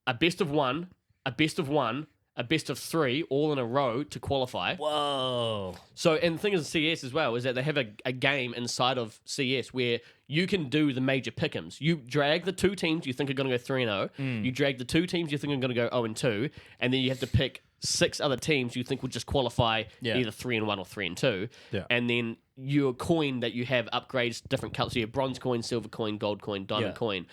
a best of 1, a best of 1, a best of 3 all in a row to qualify. Whoa. So, and the thing is, CS as well is that they have a game inside of CS where you can do the major pick'ems. You drag the 2 teams you think are going to go 3-0. You drag the 2 teams you think are going to go 0-2, and then you have to pick 6 other teams you think will just qualify either 3-1 or 3-2. Yeah. And then your coin that you have upgrades different colors. So you have bronze coin, silver coin, gold coin, diamond coin.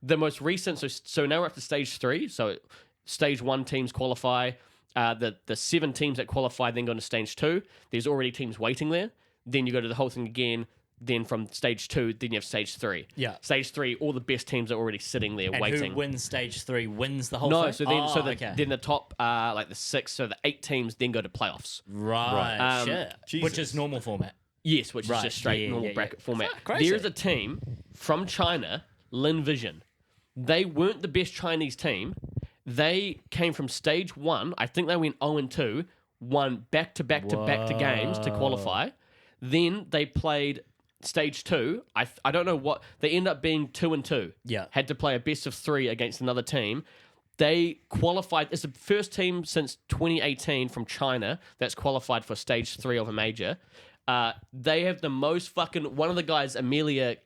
the most recent. So now we're up to stage 3. So stage 1 teams qualify. The 7 teams that qualify then go into stage 2. There's already teams waiting there. Then you go to the whole thing again. Then from stage 2, then you have stage 3. Yeah. Stage 3, all the best teams are already sitting there And waiting. who wins stage 3 wins the whole No, thing? so then okay. then the top like the 6, so the 8 teams then go to playoffs. Right, shit. Jesus. Which is normal format. Yes, which is Right, just straight yeah, normal yeah. bracket format. Fuck, crazy. There's a team from China, Lin Vision. They weren't the best Chinese team. They came from stage 1. I think they went 0-2, won back-to-back-to-back-to games to qualify. Then they played stage 2. I don't know what. They end up being 2-2. Yeah. Had to play a best of 3 against another team. They qualified. It's the first team since 2018 from China that's qualified for stage 3 of a major. They have the most fucking. One of the guys, Amelia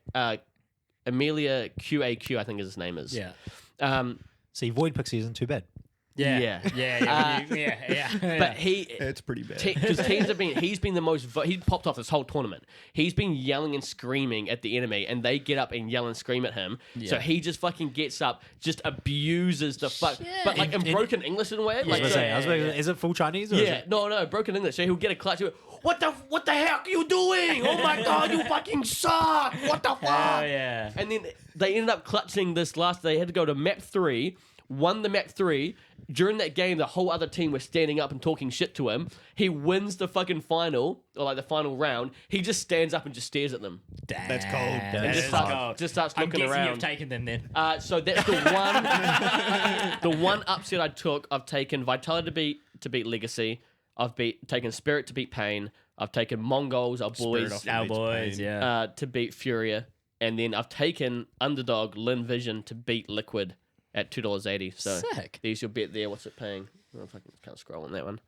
QAQ, I think his name is. Yeah. See, Void Pixie isn't too bad. Yeah. Yeah. But he. It's pretty bad. Because teams have been, he's been the most. He's popped off this whole tournament. He's been yelling and screaming at the enemy, and they get up and yell and scream at him. So he just fucking gets up, just abuses the fuck. But like in broken English in a way. Like, Is it full Chinese? Or is yeah, it? no, broken English. So he'll get a clutch. He'll go, what the heck are you doing? Oh my god, you fucking suck! What the fuck? Oh, yeah. And then they ended up clutching this last. They had to go to map 3. Won the map 3. During that game, the whole other team was standing up and talking shit to him. He wins the fucking final, or like the final round. He just stands up and just stares at them. Damn. That's cold. That And is just starts I'm looking guessing around. you've taken them then. So that's the one. The one upset I took. I've taken Vitality to beat Legacy. I've taken Spirit to beat Pain. I've taken Mongols, our boys, off Our beats boys, Pain. yeah. to beat Furia, and then I've taken Underdog Lin Vision to beat Liquid at $2.80. So Sick. there's your bet there. What's it paying? Oh, if I can't scroll on that one.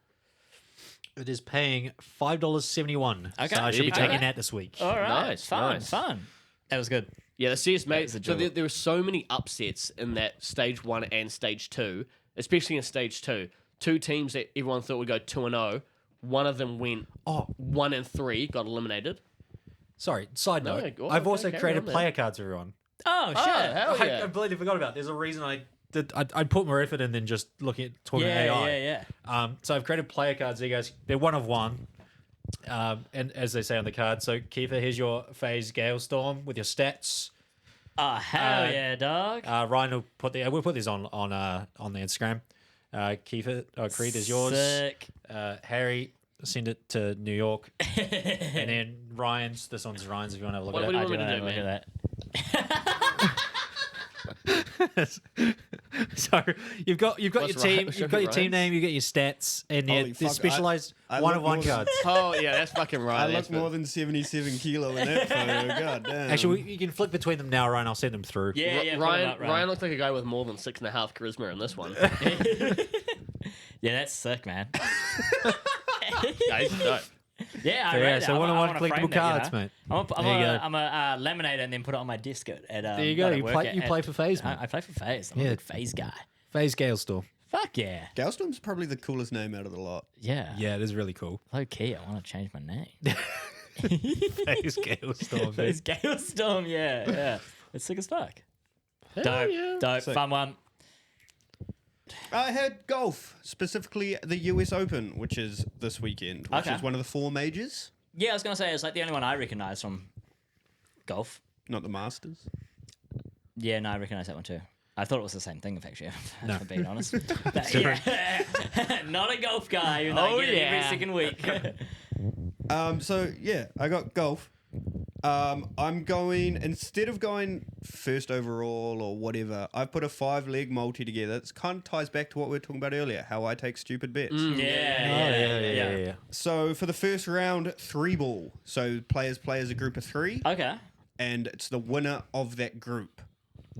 It is paying $5.71. Okay. So I should be There you taking go. that this week. All right. Nice, Fun. nice. That was good. Yeah, the CS mate. was a So joy. there were so many upsets in that stage 1 and stage 2, especially in stage 2. 2 teams that everyone thought would go 2-0. One of them went 1-3, got eliminated. Sorry, side No, note. go on, I've also okay, created carry on, player cards for everyone. Oh, shit. hell I yeah. completely forgot about it. There's a reason I did. I'd put more effort in than just looking at tournament AI. Yeah. So I've created player cards. There you guys. They're one of one. And as they say on the card, so Kiefer, here's your phase Galestorm with your stats. Oh, hell yeah, dog. Ryan will put we'll put this on the Instagram. Kiefer, Creed is yours. Sick. Harry, send it to New York. And then Ryan's. This one's Ryan's. If you want to have a look What at do it. you want me to do, Look man? at that. So you've got your What's team, Ryan- you've got your team Ryan's? name, you get your stats, and Holy they're fuck, specialized I one look of one more than- cards. Oh, yeah, that's fucking right. I look more than 77 kilo in that photo. God damn. Actually, you can flick between them now, Ryan. I'll send them through. Yeah, put 'em Ryan, up, Ryan looks like a guy with more than 6.5 charisma in this one. Yeah, that's sick, man. Guys, no. Yeah, I So, read yeah, it. so I one-on-one wanna collectible frame that, you cards, know? mate. I'm There you go. a laminate and then put it on my desk at There you go. at You work play. at- You play for FaZe, mate. I play for FaZe. I'm Yeah. a big FaZe guy. FaZe Galestorm. Fuck yeah. Galestorm's probably the coolest name out of the lot. Yeah. Yeah, it is really cool. Low key, I want to change my name. FaZe Galestorm. FaZe Galestorm, yeah. It's sick as fuck. Dope. Sick. Fun one. I had golf, specifically the US Open, which is this weekend, which Okay. is one of the 4 majors, Yeah, I was going to say, it's like the only one I recognise from golf. not the Masters. Yeah, no, I recognise that one too. I thought it was the same thing, actually, No. for being honest. But, yeah. Not a golf guy, even though I get it every second week. So yeah, I got golf. I'm going, instead of going first overall or whatever, I've put a 5-leg multi together. It kind of ties back to what we were talking about earlier, how I take stupid bets. Yeah. So for the first round, 3-ball. So players play as a group of 3, Okay. and it's the winner of that group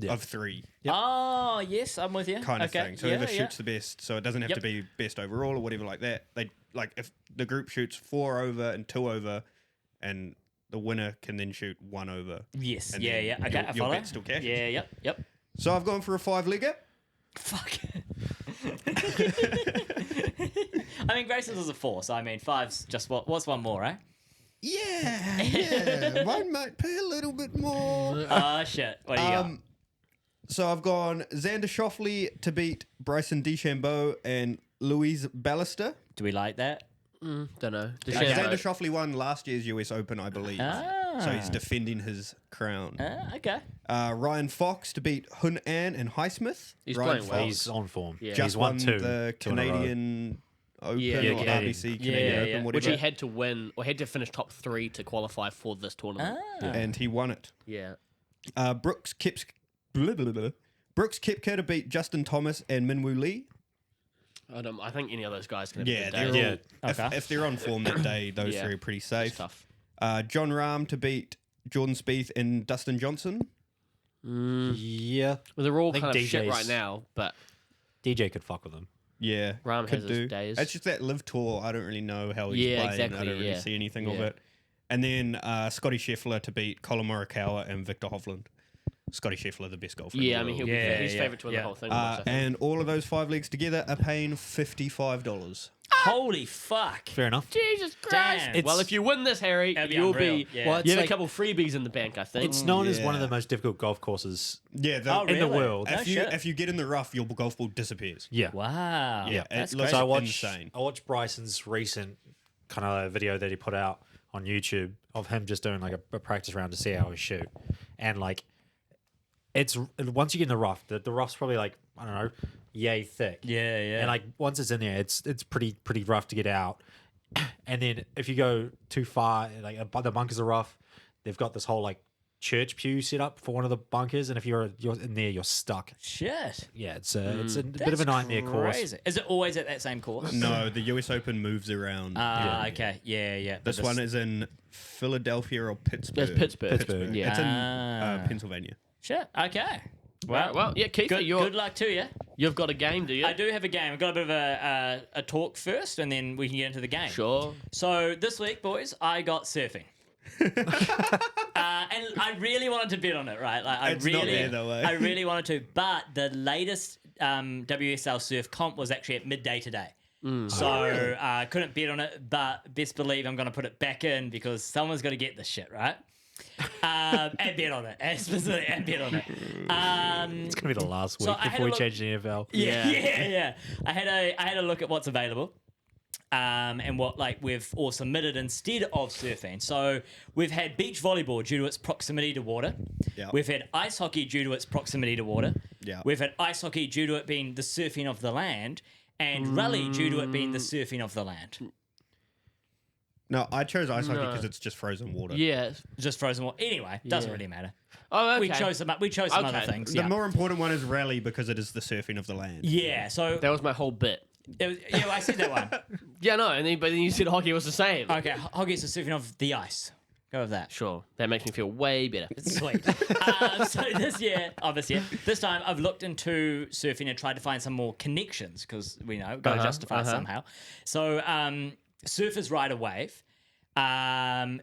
of 3 Oh, yes, I'm with you. kind of okay. thing. So yeah, whoever yeah. shoots the best. So it doesn't have Yep. to be best overall or whatever like that. They like if the group shoots 4 over and 2 over, and the winner can then shoot 1 over. Yes, And yeah, then yeah. Okay, your- I your follow. bet still cashes. Yeah, yep. So I've gone for a 5-legger. Fuck. I mean, Grayson's is a 4, so I mean, 5's just what's one more, eh? Yeah. Mine might pay a little bit more. Oh, shit. What do you got? So I've gone Xander Schauffele to beat Bryson DeChambeau and Louise Ballester. Do we like that? Don't know. Xander Schauffele won last year's US Open, I believe. Ah. So he's defending his crown. Okay. Ryan Fox to beat Hun An and Highsmith. He's Ryan playing well. He's on form. Yeah. Just He's won two. the two in a row. Canadian Open Yeah, or Canadian. RBC Canadian Open, yeah. whatever. Which he had to win, or had to finish top 3 to qualify for this tournament. And he won it. Yeah. Brooks Koepka to beat Justin Thomas and Minwoo Lee. I think any of those guys can have Yeah, a they're good day. all, Okay. if they're on form that day, those Yeah. three are pretty It's safe. tough. John Rahm to beat Jordan Spieth and Dustin Johnson. Yeah. Well, they're all I think kind of shit DJ's right now, but DJ could fuck with him. Yeah, Rahm could has his days. It's just that live tour. I don't really know how he's Yeah, playing. exactly, I don't really yeah. see anything of Yeah. it. And then Scotty Scheffler to beat Colin Morikawa and Victor Hovland. Scotty Scheffler, the best golfer. in yeah, the I mean, world. he's favourite to win the whole thing. almost, I think. And all of those 5 legs together are paying $55. Holy fuck. Fair enough. Jesus Damn. Christ. Well, if you win this, Harry, That'd be you'll unreal. be. Yeah. Well, it's You have like- a couple freebies in the bank, I think. It's known as one of Yeah. the most difficult golf courses. Yeah, Oh, in the really? world. No if you shit. if you get in the rough, your golf ball disappears. Yeah. Wow. Yeah, That's it looks So I crazy. watched insane. I watched Bryson's recent kind of video that he put out on YouTube of him just doing like a practice round to see how he shoot, and like it's once you get in the rough, the rough's probably like I don't know, yay thick. Yeah, yeah. And like once it's in there, it's pretty rough to get out. And then if you go too far, like the bunkers are rough, they've got this whole like church pew set up for one of the bunkers, and if you're in there, you're stuck. Shit. Yeah, it's a bit That's of a nightmare course. crazy. Is it always at that same course? No, the US Open moves around. Okay. Yeah, yeah. But This one is in Philadelphia or Pittsburgh. There's Pittsburgh. Pittsburgh. Yeah. It's in Pennsylvania. Shit. Okay. Right, well, yeah, Keith, Good luck to you. you've got a game, do you? I do have a game. I've got a bit of a talk first, and then we can get into the game. Sure. So this week, boys, I got surfing. And I really wanted to bet on it, right? Like, It's not there, though, eh? I really wanted to, but the latest WSL Surf comp was actually at midday today. So I couldn't bet on it, but best believe I'm going to put it back in because someone's got to get this shit, right? And bet on it. And specifically, and bet on it. It's gonna be the last week So I had before a we look- change the NFL. Yeah. I had a look at what's available. And what like we've all submitted instead of surfing. So we've had beach volleyball due to its proximity to water. Yeah. We've had ice hockey due to its proximity to water. Yeah. We've had ice hockey due to it being the surfing of the land, and rally due to it being the surfing of the land. No, I chose ice hockey because it's just frozen water. Yeah. Just frozen water. Anyway, doesn't Yeah. really matter. Oh, okay. We chose some other Okay. things. The Yeah. more important one is rally because it is the surfing of the land. Yeah. So That was my whole bit. I said that one. Yeah, no, but then you said hockey was the same. Okay, hockey is the surfing of the ice. Go with that. Sure. That makes me feel way better. Sweet. So this time I've looked into surfing and tried to find some more connections because we know got to justify it somehow. So surfers ride a wave.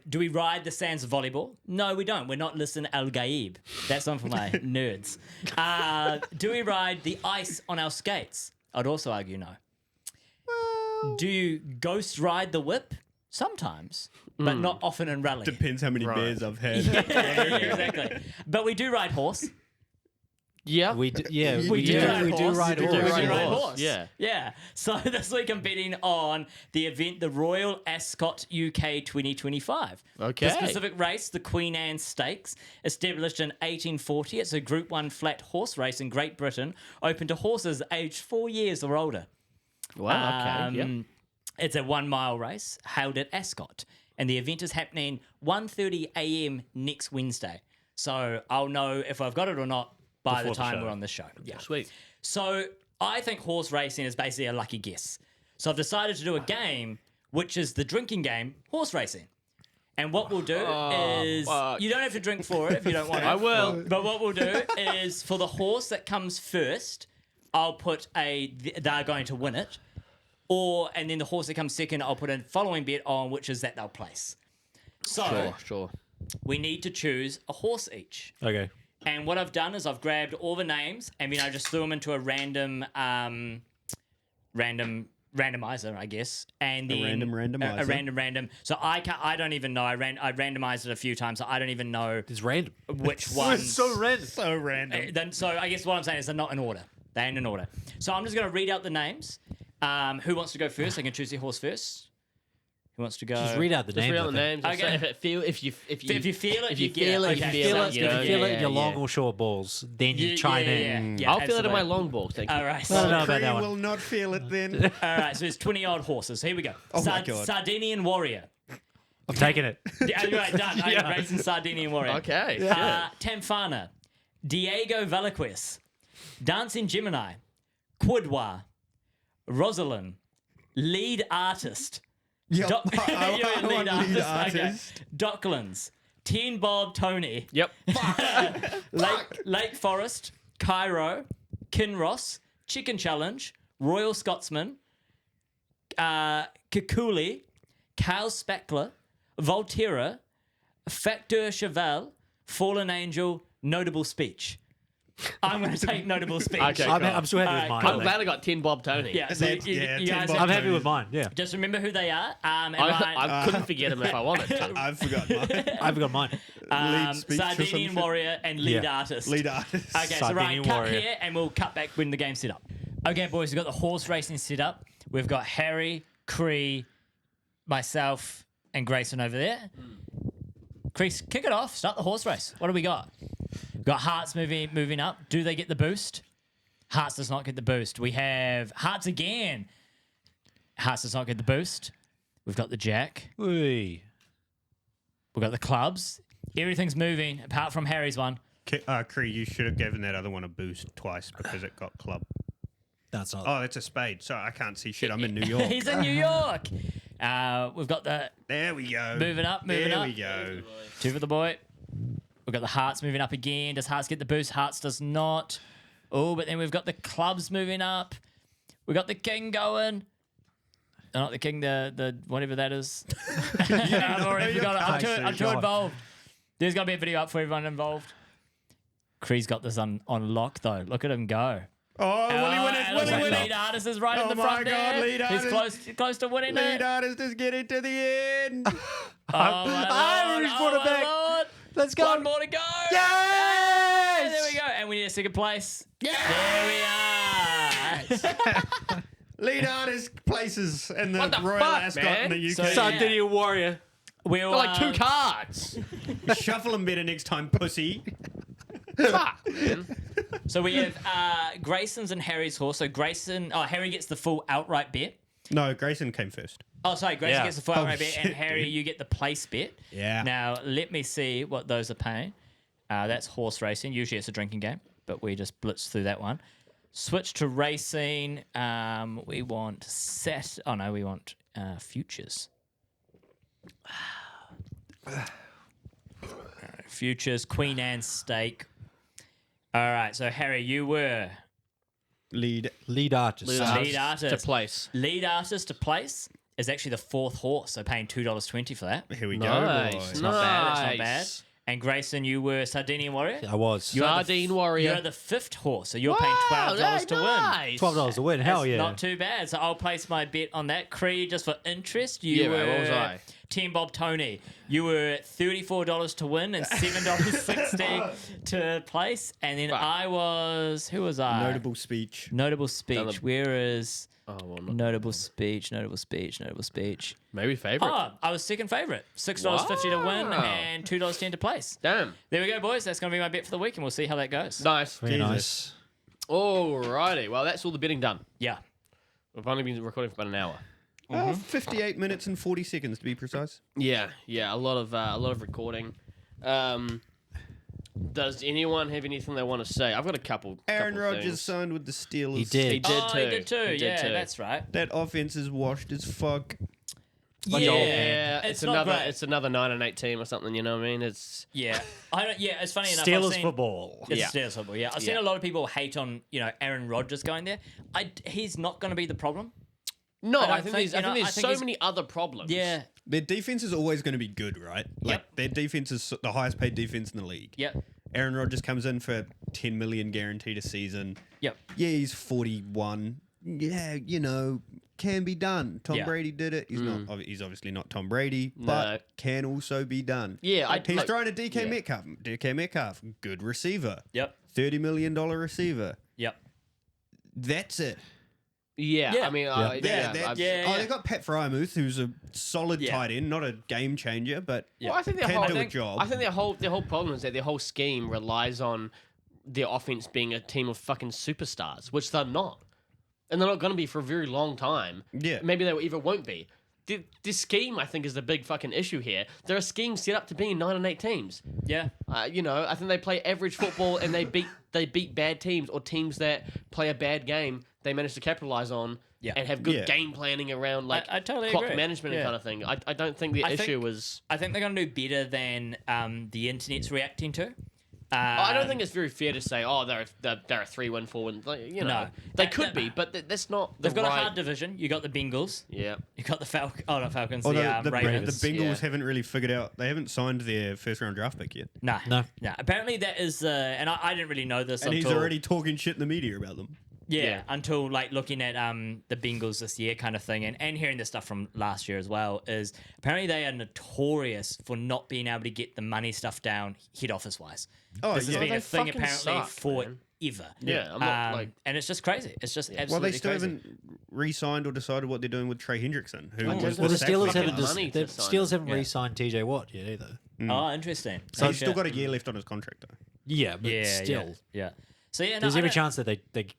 Do we ride the sands of volleyball? No, we don't. We're not listening to Al Gaib. That's one for my nerds. Do we ride the ice on our skates? I'd also argue no. Do you ghost ride the whip? Sometimes, but not often in rally. Depends how many beers I've had. Yeah, exactly. But we do ride horse. Yeah. We do ride horse. horse. Yeah. Yeah. So this week I'm betting on the event, the Royal Ascot UK 2025. Okay. The specific race, the Queen Anne Stakes, established in 1840. It's a Group 1 flat horse race in Great Britain, open to horses aged 4 years or older. Wow, okay. Yeah. It's a 1 mile race held at Ascot, and the event is happening 1:30 a.m. next Wednesday. So I'll know if I've got it or not by the Before the time show. we're on the show. Yeah. Sweet. So I think horse racing is basically a lucky guess. So I've decided to do a game, which is the drinking game, horse racing. And what we'll do is fuck. you don't have to drink for it if you don't want to. I will. But what we'll do is for the horse that comes first, I'll put they're going to win it. And then the horse that comes second, I'll put a following bet on, which is that they'll place. So Sure. we need to choose a horse each. Okay. And what I've done is I've grabbed all the names and then I just threw them into a random randomizer, I guess, and then random randomizer. A random. So I don't even know. I randomized it a few times. So I don't even know It's random. which one. It's so random. So random. Then, so I guess what I'm saying is they're not in order. They ain't in order. So I'm just going to read out the names. Who wants to go first? They can choose their horse first. Who wants to go? Just read out the Just names. read I out the think. names. Okay. If you feel If you feel it, if you you get feel it. it, you Okay. feel Feel it, it, you if know, you feel it yeah, in your yeah, long yeah. or short balls, then you chime in. I'll feel it in my absolutely. long balls. Thank you. All right. No, no, So, no, about Cree that one. will not feel it then. all right. So there's 20-odd horses. Here we go. Oh my God. Sardinian Warrior. I'm taking it. Yeah, right, done. Okay, racing Sardinian Warrior. Okay. Tamfana. Diego Valaquez. Dancing Gemini. Quidwa. Rosalind. Lead Artist. Yep. I You're want lead artist. Okay. Docklands. Teen Bob Tony. Yep. Lake Forest. Cairo. Kinross. Chicken Challenge. Royal Scotsman. Kikuli. Cal Spackler. Volterra. Facteur Cheval. Fallen Angel. Notable Speech. I'm going to take Notable Speech. Okay. I'm still happy with All right, mine. I'm I glad think. I got 10 Bob Tony. Yeah, so That's- you yeah, guys 10 have- Bob I'm happy with mine. Yeah, just remember who they are. I couldn't forget him if I wanted to. I've forgotten mine. I've got mine. Lead speech or Sardinian something. Warrior and Lead Yeah. Artist. Lead artist. Okay, so Ryan, Sardinian cut Warrior. here and we'll cut back when the game's set up. Okay, boys, we've got the horse racing set up. We've got Harry, Cree, myself, and Grayson over there. Chris, kick it off. Start the horse race. What do we got? We've got Hearts moving up. Do they get the boost? Hearts does not get the boost. We have Hearts again. Hearts does not get the boost. We've got the Jack. Whee. We've got the clubs. Everything's moving apart from Harry's one. Cree, you should have given that other one a boost twice because it got club. That's not. Oh, that's a spade. Sorry, I can't see shit. I'm in New York. He's in New York. We've got the There we go. moving up. There we go. Two for the boy. We've got the Hearts moving up again. Does Hearts get the boost? Hearts does not. Oh, but then we've got the clubs moving up. We've got the King going. Oh, not the King, the whatever that is. I've already forgotten. I'm too involved. There's got to be a video up for everyone involved. Cree's got this on lock, though. Look at him go. Oh, will he win it it? looks Will he like win Lead it? Artist is right in Oh the my front God, there. Lead He's Artist. close to winning Lead it. artist is getting to the end. Oh, my Irish Lord. brought it Oh, back. my Lord. Let's go. One more to go. Yes! There we go. And we need a second place. There we are. Lead artist places in the What the Royal fuck, Ascot man? in the UK. So- Sardinian Warrior. We'll, Got like 2 cards. Shuffle them better next time, pussy. Fuck, man. So we have Grayson's and Harry's horse. So Harry gets the full outright bet. No, Grayson came first. Oh, sorry, Grayson Yeah. gets the full Oh, outright bet, and shit, Harry, dude. you get the place bet. Yeah. Now, let me see what those are paying. That's horse racing. Usually it's a drinking game, but we just blitzed through that one. Switch to racing. We want we want futures. Futures, Queen Anne Stake. All right, so Harry, you were Lead. Lead artist. Lead artist. To place. Lead artist to place is actually the 4th horse, so paying $2.20 for that. Here we go, Nice. boys. It's not bad. It's not bad. Nice. And Grayson, you were Sardinian Warrior. I was. You are the Sardine Warrior. You're the 5th horse, so you're paying $12 to win. Nice. $12 to win. Hell That's yeah. not too bad. So I'll place my bet on that. Cree, just for interest, you Yeah, were mate, what was I? Team Bob Tony. You were $34 to win and $7.60 to place. And then Fuck. I was, who was I? Notable speech. Notable speech. Done the- Where is Oh, well, not notable speech? Notable speech. Notable speech. maybe favorite. Oh, I was second favorite. $6.50 to win Wow. and $2.10 to place. Damn. There we go, boys. That's going to be my bet for the week, and we'll see how that goes. Nice. Very Jesus. nice. Alrighty. Well, that's all the betting done. Yeah. We've only been recording for about an hour. 58 minutes and 40 seconds to be precise. Yeah, a lot of recording. Does anyone have anything they want to say? I've got a couple. Aaron couple Rodgers things. signed with the Steelers. He did. He did Oh, too. he did too. He did Yeah, too. that's right. That offense is washed as fuck. Yeah, It's it's not another. great. It's another 9-8 team or something. You know what I mean? It's Yeah. It's funny enough. I've Steelers seen, football. It's Yeah. Steelers football, yeah. I've seen Yeah. a lot of people hate on, Aaron Rodgers going there. He's not going to be the problem. no. don't I think think- there's. I think I there's think so he's- many other problems. Yeah. Their defense is always going to be good, right? Like Yep. their defense is the highest paid defense in the league. Yep. Aaron Rodgers comes in for 10 million guaranteed a season. Yep. Yeah, he's 41. Yeah, can be done. Tom Yeah. Brady did it. He's not. He's obviously not Tom Brady, No. but can also be done. Yeah, he's like- throwing a DK yeah. Metcalf. DK Metcalf, good receiver. Yep. $30 million receiver. Yep. That's it. Yeah, Yeah. I mean, Oh, they got Pat Frymuth, who's a solid Yeah. tight end, not a game changer, but Well, I think their can whole, do a job. I think their whole problem is that their whole scheme relies on their offense being a team of fucking superstars, which they're not, and they're not going to be for a very long time. Yeah. Maybe they even won't be. This scheme, I think, is the big fucking issue here. They're a scheme set up to be 9-8 teams. Yeah. You know, I think they play average football and they beat bad teams or teams that play a bad game. They manage to capitalize on Yeah. and have good Yeah. game planning around like I totally clock agree. management and Yeah. kind of thing. I don't think the I issue think- was. I think they're going to do better than the internet's reacting to. I don't think it's very fair to say, oh, they're a 3-1, 4-1. You know, No. they could be, but that's not. They've got right... a hard division. You got the Bengals. Yeah. You got the Falcons. Oh, not Falcons. Although the Ravens. the Bengals yeah. haven't really figured out. They haven't signed their first round draft pick yet, No. No. Apparently that is, and I didn't really know this and until he's already talking shit in the media about them. Yeah, until like looking at the Bengals this year kind of thing and hearing the stuff from last year as well is apparently they are notorious for not being able to get the money stuff down head office wise. Oh, This has yeah. been They a thing fucking apparently suck, forever. Yeah, I'm not, like- and it's just crazy. It's just absolutely Well, they still crazy. haven't re-signed or decided what they're doing with Trey Hendrickson, who Well, was the sacked Steelers last haven't year. money the to sign Steelers him. haven't re-signed TJ Watt yet either. Oh, interesting. So Oh, he's still shit. got a year left on his contract, though. Yeah, but yeah, still, yeah. So yeah, no, there's I every don't- chance that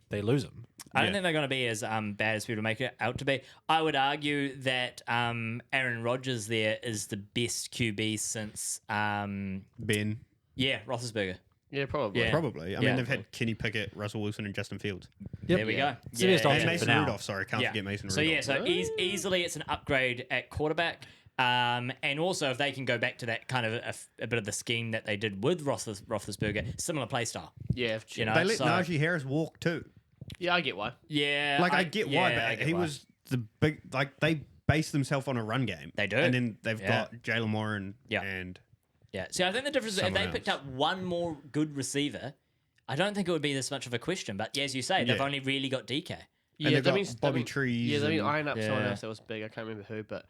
they lose him. I don't Yeah. think they're going to be as bad as people make it out to be. I would argue that Aaron Rodgers there is the best QB since Ben, Roethlisberger. Yeah, probably. Yeah. probably. I Yeah. mean, they've had Kenny Pickett, Russell Wilson, and Justin Fields. There we go. It's the best And option Mason for now. Rudolph. Sorry, can't forget Mason So Rudolph. yeah, so easily it's an upgrade at quarterback. And also if they can go back to that kind of a bit of the scheme that they did with Roethlisberger, similar play style. Yeah, You know, They let so- Najee Harris walk too. yeah, I get why. Yeah, Like I get why, yeah, I but get he why. was the big. Like they base themselves on a run game. They do. and then they've Yeah. got Jalen Warren. Yeah. and Yeah. See, I think the difference is if Someone they picked else. up one more good receiver, I don't think it would be this much of a question. But as you say, they've Yeah. only really got DK. Yeah, they've that got means Bobby Trees Yeah, they mean and- iron up someone Yeah. else that was big. I can't remember who, but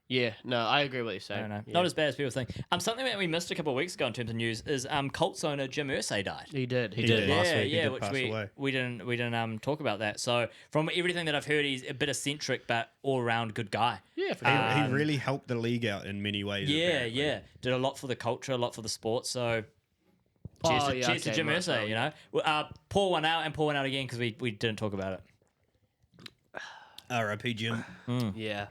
yeah, no, I agree with what you're I saying. don't know. Yeah. Not as bad as people think. Something that we missed a couple of weeks ago in terms of news is Colts owner Jim Irsay died. He did. He He did. did. Last Yeah, week he yeah, did which pass away. we didn't talk about that. So from everything that I've heard, he's a bit eccentric, but all around good guy. Yeah, for He, sure. he really helped the league out in many ways. Yeah, apparently. yeah, did a lot for the culture, a lot for the sport. So Oh, cheers, to, yeah, cheers to okay, Jim right, Irsay. right. You know, pour one out and pour one out again because we didn't talk about it. R.I.P. Jim. Yeah.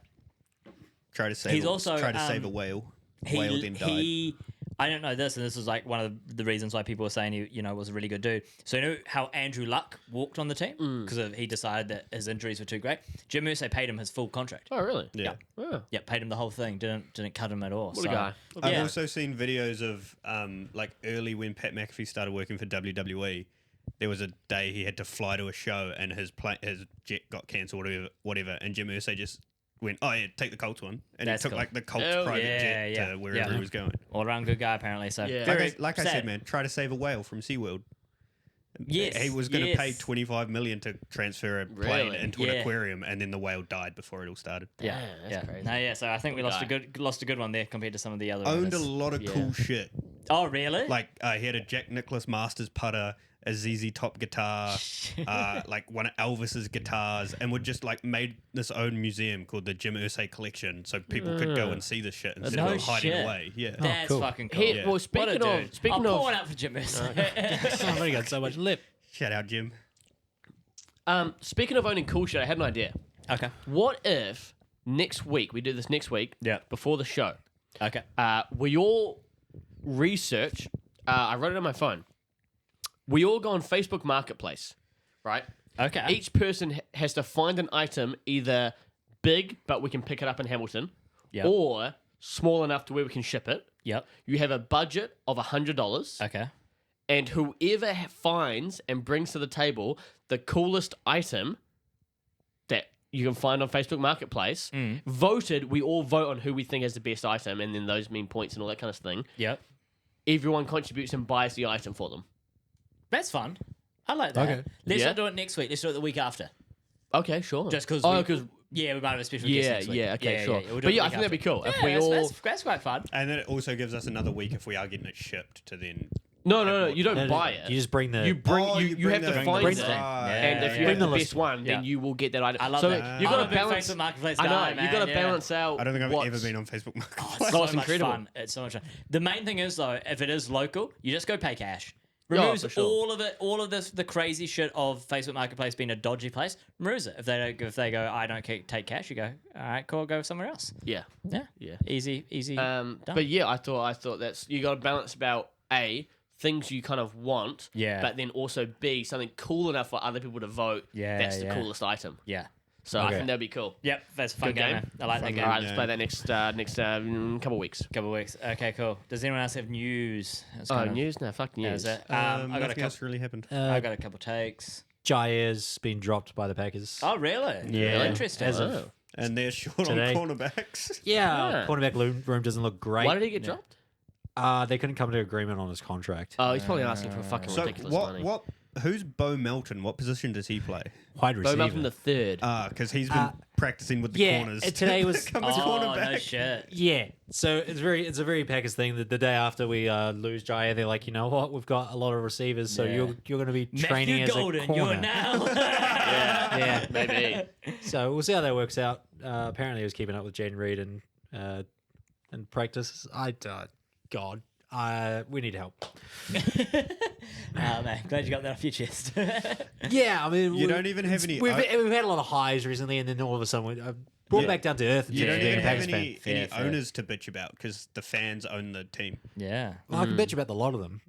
Try to save. He's also, try to save a whale. Whale then died. I don't know this, and this is like one of the reasons why people were saying he, was a really good dude. So you know how Andrew Luck walked on the team because he decided that his injuries were too great. Jim Irsay paid him his full contract. Oh, really? Yeah. Oh, Yeah, paid him the whole thing. Didn't cut him at all. what so, a guy. I've Yeah. also seen videos of like early when Pat McAfee started working for WWE. There was a day he had to fly to a show and his jet got cancelled or whatever, and Jim Irsay just went, "Oh yeah, take the Colts one," and That's he took cool. like the Colts Hell private yeah, jet yeah, to wherever yeah. he was going. All around good guy apparently. So Yeah. very Like I sad. said, man, try to save a whale from SeaWorld. Yes, He was going to yes. pay $25 million to transfer a plane Really? into an Yeah. aquarium, and then the whale died before it all started. Yeah, Damn, that's yeah. crazy. No, yeah. So I think we Good lost a good one there compared to some of the other Owned a owners. lot of cool shit. Oh, really? Like he had a Jack Nicklaus Masters putter, a ZZ Top guitar, like one of Elvis's guitars, and would just like made this own museum called the Jim Irsay Collection, so people could go and see this shit instead No of hiding shit. away. Yeah. That's cool. fucking cool. Hey, Yeah. well, What a speaking dude. of, speaking I'll pour of, one out for Jim Irsay. I've only got so much left. Shout out, Jim. speaking of owning cool shit, I had an idea. Okay. What if next week we do this next week? Yeah. Before the show, Okay. we all research. I wrote it on my phone. We all go on Facebook Marketplace, right? Okay. Each person has to find an item either big, but we can pick it up in Hamilton, Yep. or small enough to where we can ship it. Yep. You have a budget of $100, Okay. and whoever finds and brings to the table the coolest item that you can find on Facebook Marketplace, voted. We all vote on who we think has the best item, and then those mean points and all that kind of thing. Yep. Everyone contributes and buys the item for them. That's fun. I like that. Okay. Let's Yeah. not do it next week. Let's do it the week after. Okay, sure. Just 'cause Oh, we- because Yeah, we might have a special Yeah, guest next week. yeah, okay, sure. we'll do But it yeah, the I week think that'd be after. cool. If Yeah, we all... that's quite fun. And then it also gives us another week if we are getting it shipped to then. No, you don't No, no, buy it. You just bring the. You bring Oh, you, you you have bring to the- find bring it, the thing. Yeah, and if you yeah, have yeah. the best one, then Yeah. you will get that item. I love so that. you've I'm got a to big balance. Facebook Marketplace I know guy, you've man, got to yeah. balance out. I don't think I've what's- ever been on Facebook Marketplace. It's Oh, so much incredible. fun. It's so much fun. The main thing is though, if it is local, you just go pay cash. Yeah, Removes for sure. all of this, the crazy shit of Facebook Marketplace being a dodgy place. Removes it. If they go, I don't take cash. You go, all right, cool, go somewhere else. Yeah, Yeah, yeah. easy. Done. But yeah, I thought that's you got to balance about A, things you kind of want, Yeah. but then also B, something cool enough for other people to vote. Yeah, That's the yeah. coolest item. Yeah. So I Okay. think that'd be cool. Yep, that's a fun Good game. game. Man. I like that game. All right, let's Yeah. play that next couple of weeks. Couple of weeks. Okay, cool. Does anyone else have news? That's Oh, kind of- news? No, fuck That news. was it. I I got a nothing couple. else really happened. I got a couple takes. Jaire's been dropped by the Packers. Oh, really? Yeah. Interesting. As of- Oh. And they're short Today. on cornerbacks. Yeah, Yeah. cornerback room doesn't look great. Why did he get dropped? They couldn't come to agreement on his contract. Oh, he's probably asking for fucking So ridiculous what? money. Who's Bo Melton? What position does he play? Wide Bo receiver. Melton the third. Because he's been practicing with the yeah, corners. today was- Come as Oh, cornerback. no shit. Yeah, so it's a very Packers thing. That the day after we lose Jair, they're like, you know what, we've got a lot of receivers, so Yeah. you're going to be training Matthew as Golden, a corner. you're now. Yeah, Maybe. so we'll see how that works out. Apparently, he was keeping up with Jaden Reed and practice. God, we need help. Oh, man, glad you got that off your chest. Yeah, I mean, You don't even have any- We've had a lot of highs recently, and then all of a sudden, we brought Yeah. back down to earth. You don't being even a have Packers fan. any Fair, fair. owners to bitch about because the fans own the team. yeah. Well, I can bet you about a lot of them.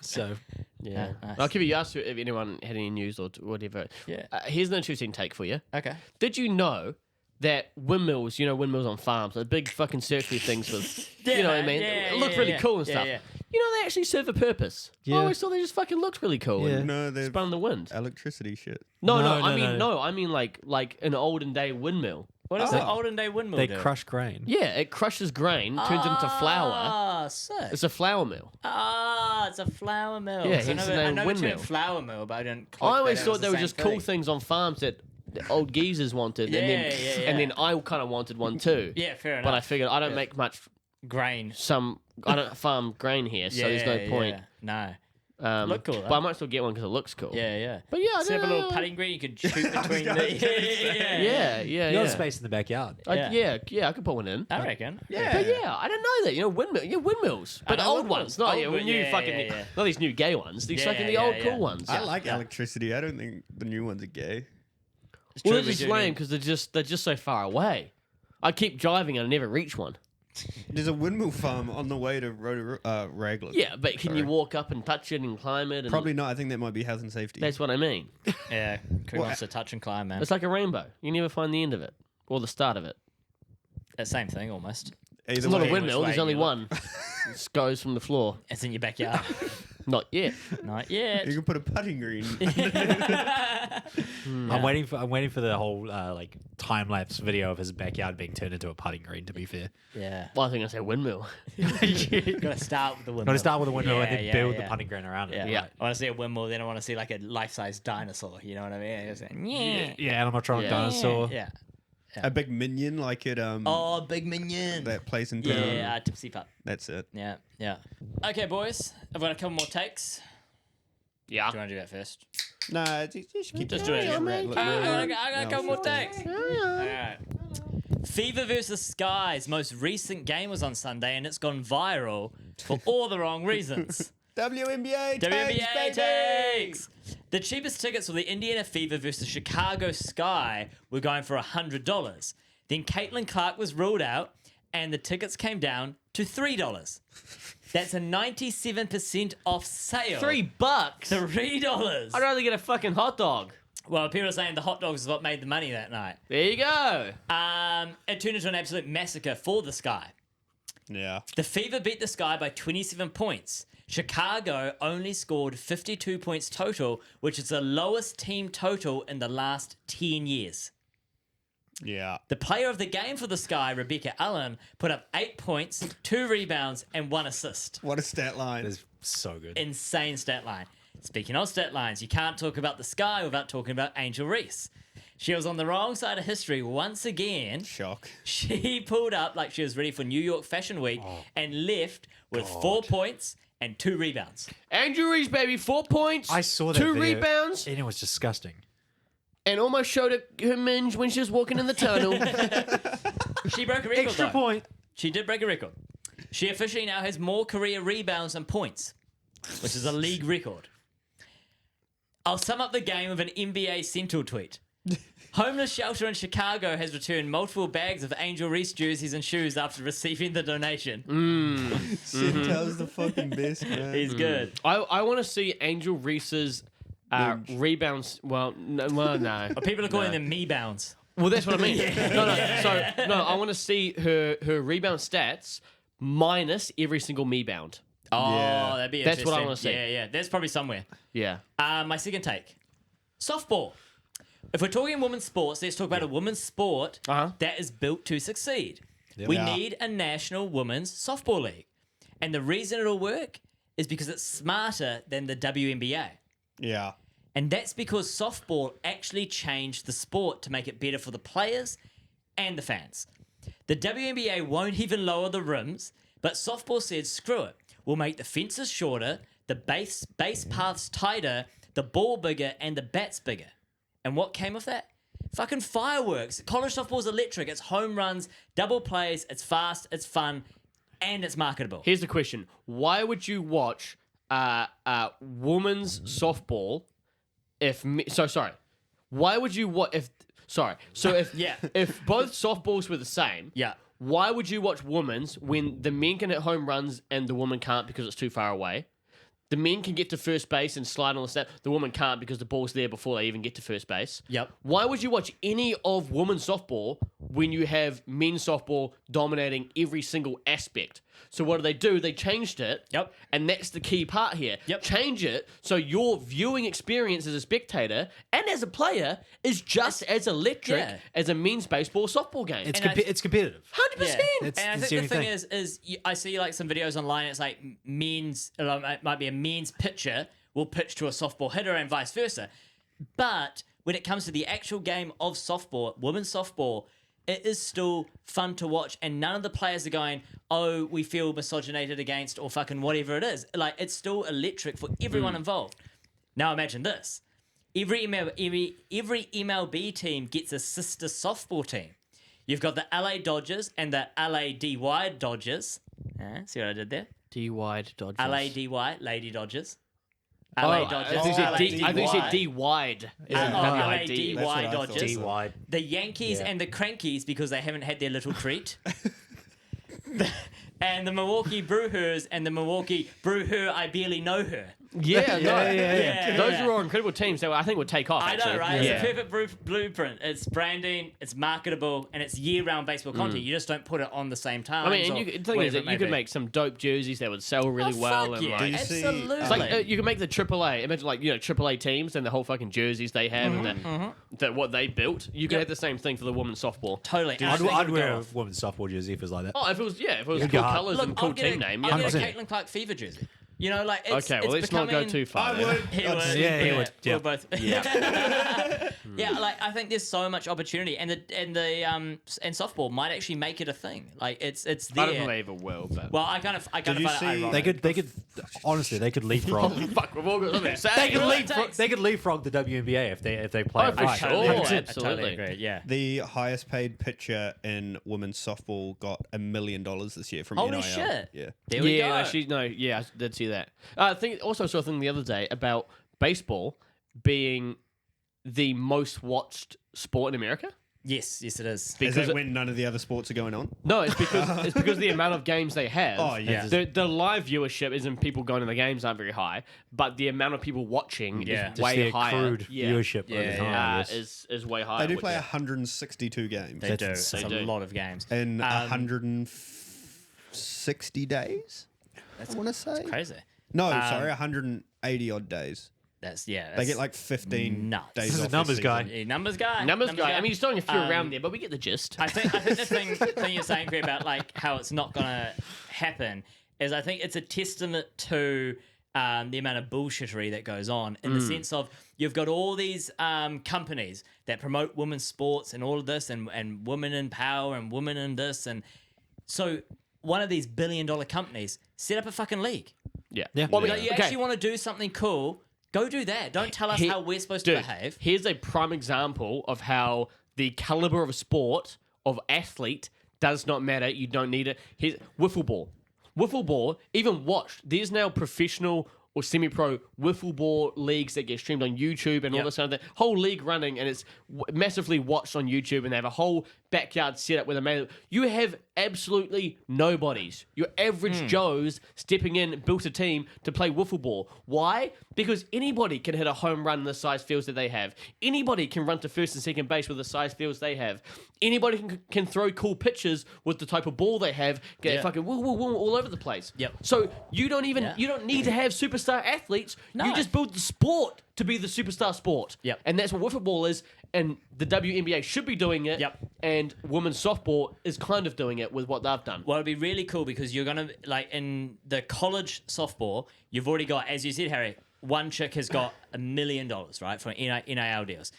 So Yeah. nice. I'll keep you asked if anyone had any news or whatever. Yeah. Here's an interesting take for you. Okay. Did you know that windmills, windmills on farms, the big fucking circular things with, you know what I mean? Yeah, It look yeah, really yeah. cool and Yeah, stuff. yeah. You know, they actually serve a purpose. Yeah. I always thought they just fucking looked really cool Yeah. and No, they're spun in the wind. electricity shit. No, No, I mean like an olden day windmill. What does the olden day windmill they do? crush grain. Yeah, it crushes grain, turns it into flour. Ah, sick. It's a flour mill. Ah, it's a flour mill. Yeah, So hence the I name know the term windmill. flour mill, but I didn't. click I always that it thought was they the were same just cool thing. things on farms that the old geezers wanted, and then Yeah, and then I kind of wanted one too. Yeah, fair enough. But I figured I don't make much. Grain. I don't farm grain here, so there's no point. No. No. Look cool, though. But I might still get one because it looks cool. Yeah, yeah. But yeah, I Just have a don't little know. putting green you could shoot between the. Yeah. You got space in the backyard. Yeah, I could put one in. I reckon. But yeah, I didn't know that. windmills, but know old windmills. ones, not Old one, new yeah, fucking, yeah, yeah. not these new gay ones. These Yeah, fucking the yeah, old yeah. cool ones. I like electricity. I don't think the new ones are gay. Well, true, they're we just do lame need- because they're just so far away. I keep driving and I never reach one. There's a windmill farm on the way to Raglan. Yeah, but can you Sorry. walk up and touch it and climb it? And Probably not. I think that might be health and safety. That's what I mean. Yeah. Who Well, wants to touch and climb, man? It's like a rainbow. You never find the end of it or the start of it. The same thing almost. Either It's not a way, windmill. way There's only you one. It goes from the floor. It's in your backyard. Not yet. Not yet. You can put a putting green. I'm waiting for the whole time lapse video of his backyard being turned into a putting green. To be fair, Yeah. Well, I think I say windmill. Gotta start with the windmill. got to start with a window and Yeah, then yeah, build yeah. the putting green around it. Yeah. Yeah. I want to see a windmill, then I want to see like a life-size dinosaur. You know what I mean? It's like, Yeah, animatronic Yeah. dinosaur. Yeah. a big minion like it. Oh, big minion. That place in town. Yeah, tipsy pup. That's it. Yeah, yeah. Okay, boys. I've got a couple more takes. Yeah. Do you want to do that first? Nah, just keep Just do it. I got a couple more No, takes. Alright. Fever versus Sky's most recent game was on Sunday, and it's gone viral for all the wrong reasons. WNBA WNBA takes. The cheapest tickets for the Indiana Fever versus Chicago Sky were going for $100. Then Caitlin Clark was ruled out, and the tickets came down to $3. That's a 97% off sale. $3. $3. I'd rather get a fucking hot dog. Well, people are saying the hot dogs is what made the money that night. There you go. It turned into an absolute massacre for the Sky. Yeah. The Fever beat the Sky by 27 points. Chicago only scored 52 points total, which is the lowest team total in the last 10 years. Yeah. The player of the game for the Sky, Rebecca Allen, put up 8 points, 2 rebounds, and 1 assist. What a stat line. It's so good. Insane stat line. Speaking of stat lines, you can't talk about the Sky without talking about Angel Reese. She was on the wrong side of history once again. Shock. She pulled up like she was ready for New York Fashion Week and left with 4 points and 2 rebounds. Andrew Reese, baby, 4 points. I saw that 2 video, rebounds, and it was disgusting. and almost showed her minge when she was walking in the tunnel. She broke a record, Extra though. point. She did break a record. She officially now has more career rebounds than points, which is a league record. I'll sum up the game with an NBA Central tweet. Homeless shelter in Chicago has returned multiple bags of Angel Reese jerseys and shoes after receiving the donation. Centau's the fucking best, man. He's good. I want to see Angel Reese's rebounds. Well, no. But people are calling them me bounds. Well, that's what I mean. No. I want to see her rebound stats minus every single me bound. Oh, Yeah. that'd be That's interesting. what I wanna see. Yeah. There's probably somewhere. Yeah. My second take. Softball. If we're talking women's sports, let's talk about a women's sport that is built to succeed. We Yeah. need a national women's softball league. And the reason it'll work is because it's smarter than the WNBA. Yeah. And that's because softball actually changed the sport to make it better for the players and the fans. The WNBA won't even lower the rims, but softball said, screw it. We'll make the fences shorter, the base paths tighter, the ball bigger, and the bats bigger. And what came of that? Fucking fireworks. College softball's electric. It's home runs, double plays, it's fast, it's fun, and it's marketable. Here's the question: why would you watch women's softball Why would you watch if? Sorry. So if Yeah. if both softballs were the same, Yeah. why would you watch women's when the men can hit home runs and the woman can't because it's too far away? The men can get to first base and slide on the snap. The woman can't because the ball's there before they even get to first base. Yep. Why would you watch any of women's softball when you have men's softball dominating every single aspect? So what do? They changed it. Yep. And that's the key part here. Yep. Change it so your viewing experience as a spectator and as a player is just as electric Yeah. as a men's baseball softball game. It's And I- it's competitive. 100%. It's- And I it's think the the only thing is I see like some videos online. It's like it might be a men's pitcher will pitch to a softball hitter and vice versa. But when it comes to the actual game of softball, women's softball, it is still fun to watch, and none of the players are going, "Oh, we feel misogynated against," or fucking whatever it is. Like it's still electric for everyone involved. Now imagine this: every MLB team gets a sister softball team. You've got the LA Dodgers and the LADY Dodgers. See what I did there? D-wide Dodgers. LADY, Lady Dodgers. Oh, LA I Dodgers. think you said LADY. D-wide. LADY That's what I thought. Dodgers. D wide. The Yankees Yeah. and the Crankies because they haven't had their little treat. And the Milwaukee Brewers and the Milwaukee Brew Her, I Barely Know Her. Yeah, Yeah, Those yeah. are all incredible teams that I think would take off. I actually. know, right? Yeah. It's a perfect blueprint. It's branding, it's marketable, and it's year-round baseball content. You just don't put it on the same time. I mean, and the thing is that you could make some dope jerseys that would sell really well. Fuck And yeah, like, you see- absolutely. it's like you can make the AAA. Imagine like AAA teams and the whole fucking jerseys they have and that what they built. You could Yep. have the same thing for the women's softball. totally. And I think I'd it would wear go a off. women's softball jersey if it was like that. Oh, if it was cool go hard. colours and cool team name. I'll Yeah, get a 100%. Caitlin Clark Fever jersey. You know, like it's, okay, well it's let's not go becoming- too far. I there. would. He would. Yeah, he would. We're Yeah. both. Yeah, like I think there's so much opportunity, and softball might actually make it a thing. Like it's there. I don't think they ever will, but Well, I kind of Did you find see- it ironic. They could honestly they could leapfrog. fuck, we've all got something to say. They could Really leapfrog. takes- They could leapfrog the WNBA if they play Oh, it for right. sure. Totally agree. I Absolutely. totally agree. Yeah. The highest paid pitcher in women's softball got $1 million this year from Holy NIL. shit. Yeah. There we go. Actually, I did see that. I think also saw a thing the other day about baseball being the most watched sport in America. Yes, it is. Is Because that when none of the other sports are going on? No, it's because the amount of games they have. Oh, yeah. The live viewership isn't people going to the games aren't very high, but the amount of people watching Yeah. is Just way the higher. accrued viewership over Yeah, time. yeah. I guess. Is way higher. They do which- play 162 games They do. That's It's insane. a They do. lot of games. in 160 days. I want to say. Crazy. No, sorry, 180 odd days. That's They get like 15 nuts. days This is off a numbers this guy. season. Numbers guy. Numbers guy. I mean, he's throwing a few Um, around there, but we get the gist. I think the thing you're saying, Greg, about like how it's not gonna happen is I think it's a testament to the amount of bullshittery that goes on in the sense of you've got all these companies that promote women's sports and all of this and women in power and women in this. And so one of these billion-dollar companies set up a fucking league. Yeah. Well, you actually want to do something cool, go do that. Don't tell us how we're supposed to behave. Here's a prime example of how the caliber of a sport, of athlete, does not matter. You don't need it. Here's wiffle ball. Wiffle ball, even watched. There's now professional or semi-pro wiffle ball leagues that get streamed on YouTube and all this kind of thing. Whole league running, and it's massively watched on YouTube, and they have a whole backyard setup where they made it. You have absolutely nobodies. Your average Joes stepping in, built a team to play wiffle ball. Why? Because anybody can hit a home run in the size fields that they have. Anybody can run to first and second base with the size fields they have. Anybody can throw cool pitches with the type of ball they have. Get fucking woo, woo, woo all over the place. Yep. So you don't need to have superstar athletes. No. You just build the sport to be the superstar sport. Yep. And that's what wiffle ball is. And the WNBA should be doing it. Yep. And women's softball is kind of doing it with what they've done. Well, it'd be really cool because you're going to, like, in the college softball, you've already got, as you said, Harry, one chick has got $1 million, right, for NIL deals.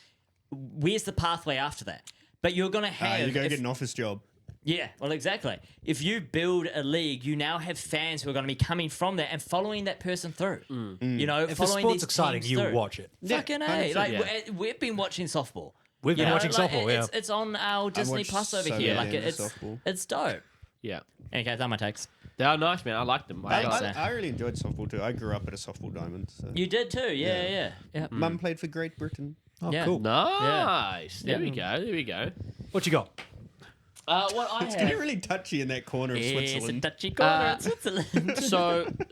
Where's the pathway after that? But you're going to have... you go get an office job. Yeah, well, exactly. If you build a league, you now have fans who are going to be coming from that and following that person through. You know, If the following sport's these exciting, teams you through. watch it. Fucking A. 100%, Like, we've been watching softball. We've been You know, watching like, softball, yeah. It's on our Disney watched Plus over so here. many Like, games of it's softball. it's dope. Yeah. Okay, those are my takes. They are nice, man. I like them. I really enjoyed softball too. I grew up at a softball diamond. So. You did too, yeah. Mum played for Great Britain. Oh, Yeah. cool. Nice. Yeah. There we go. What you got? What I It's have... getting really touchy in that corner of It's a Switzerland. touchy corner in Switzerland.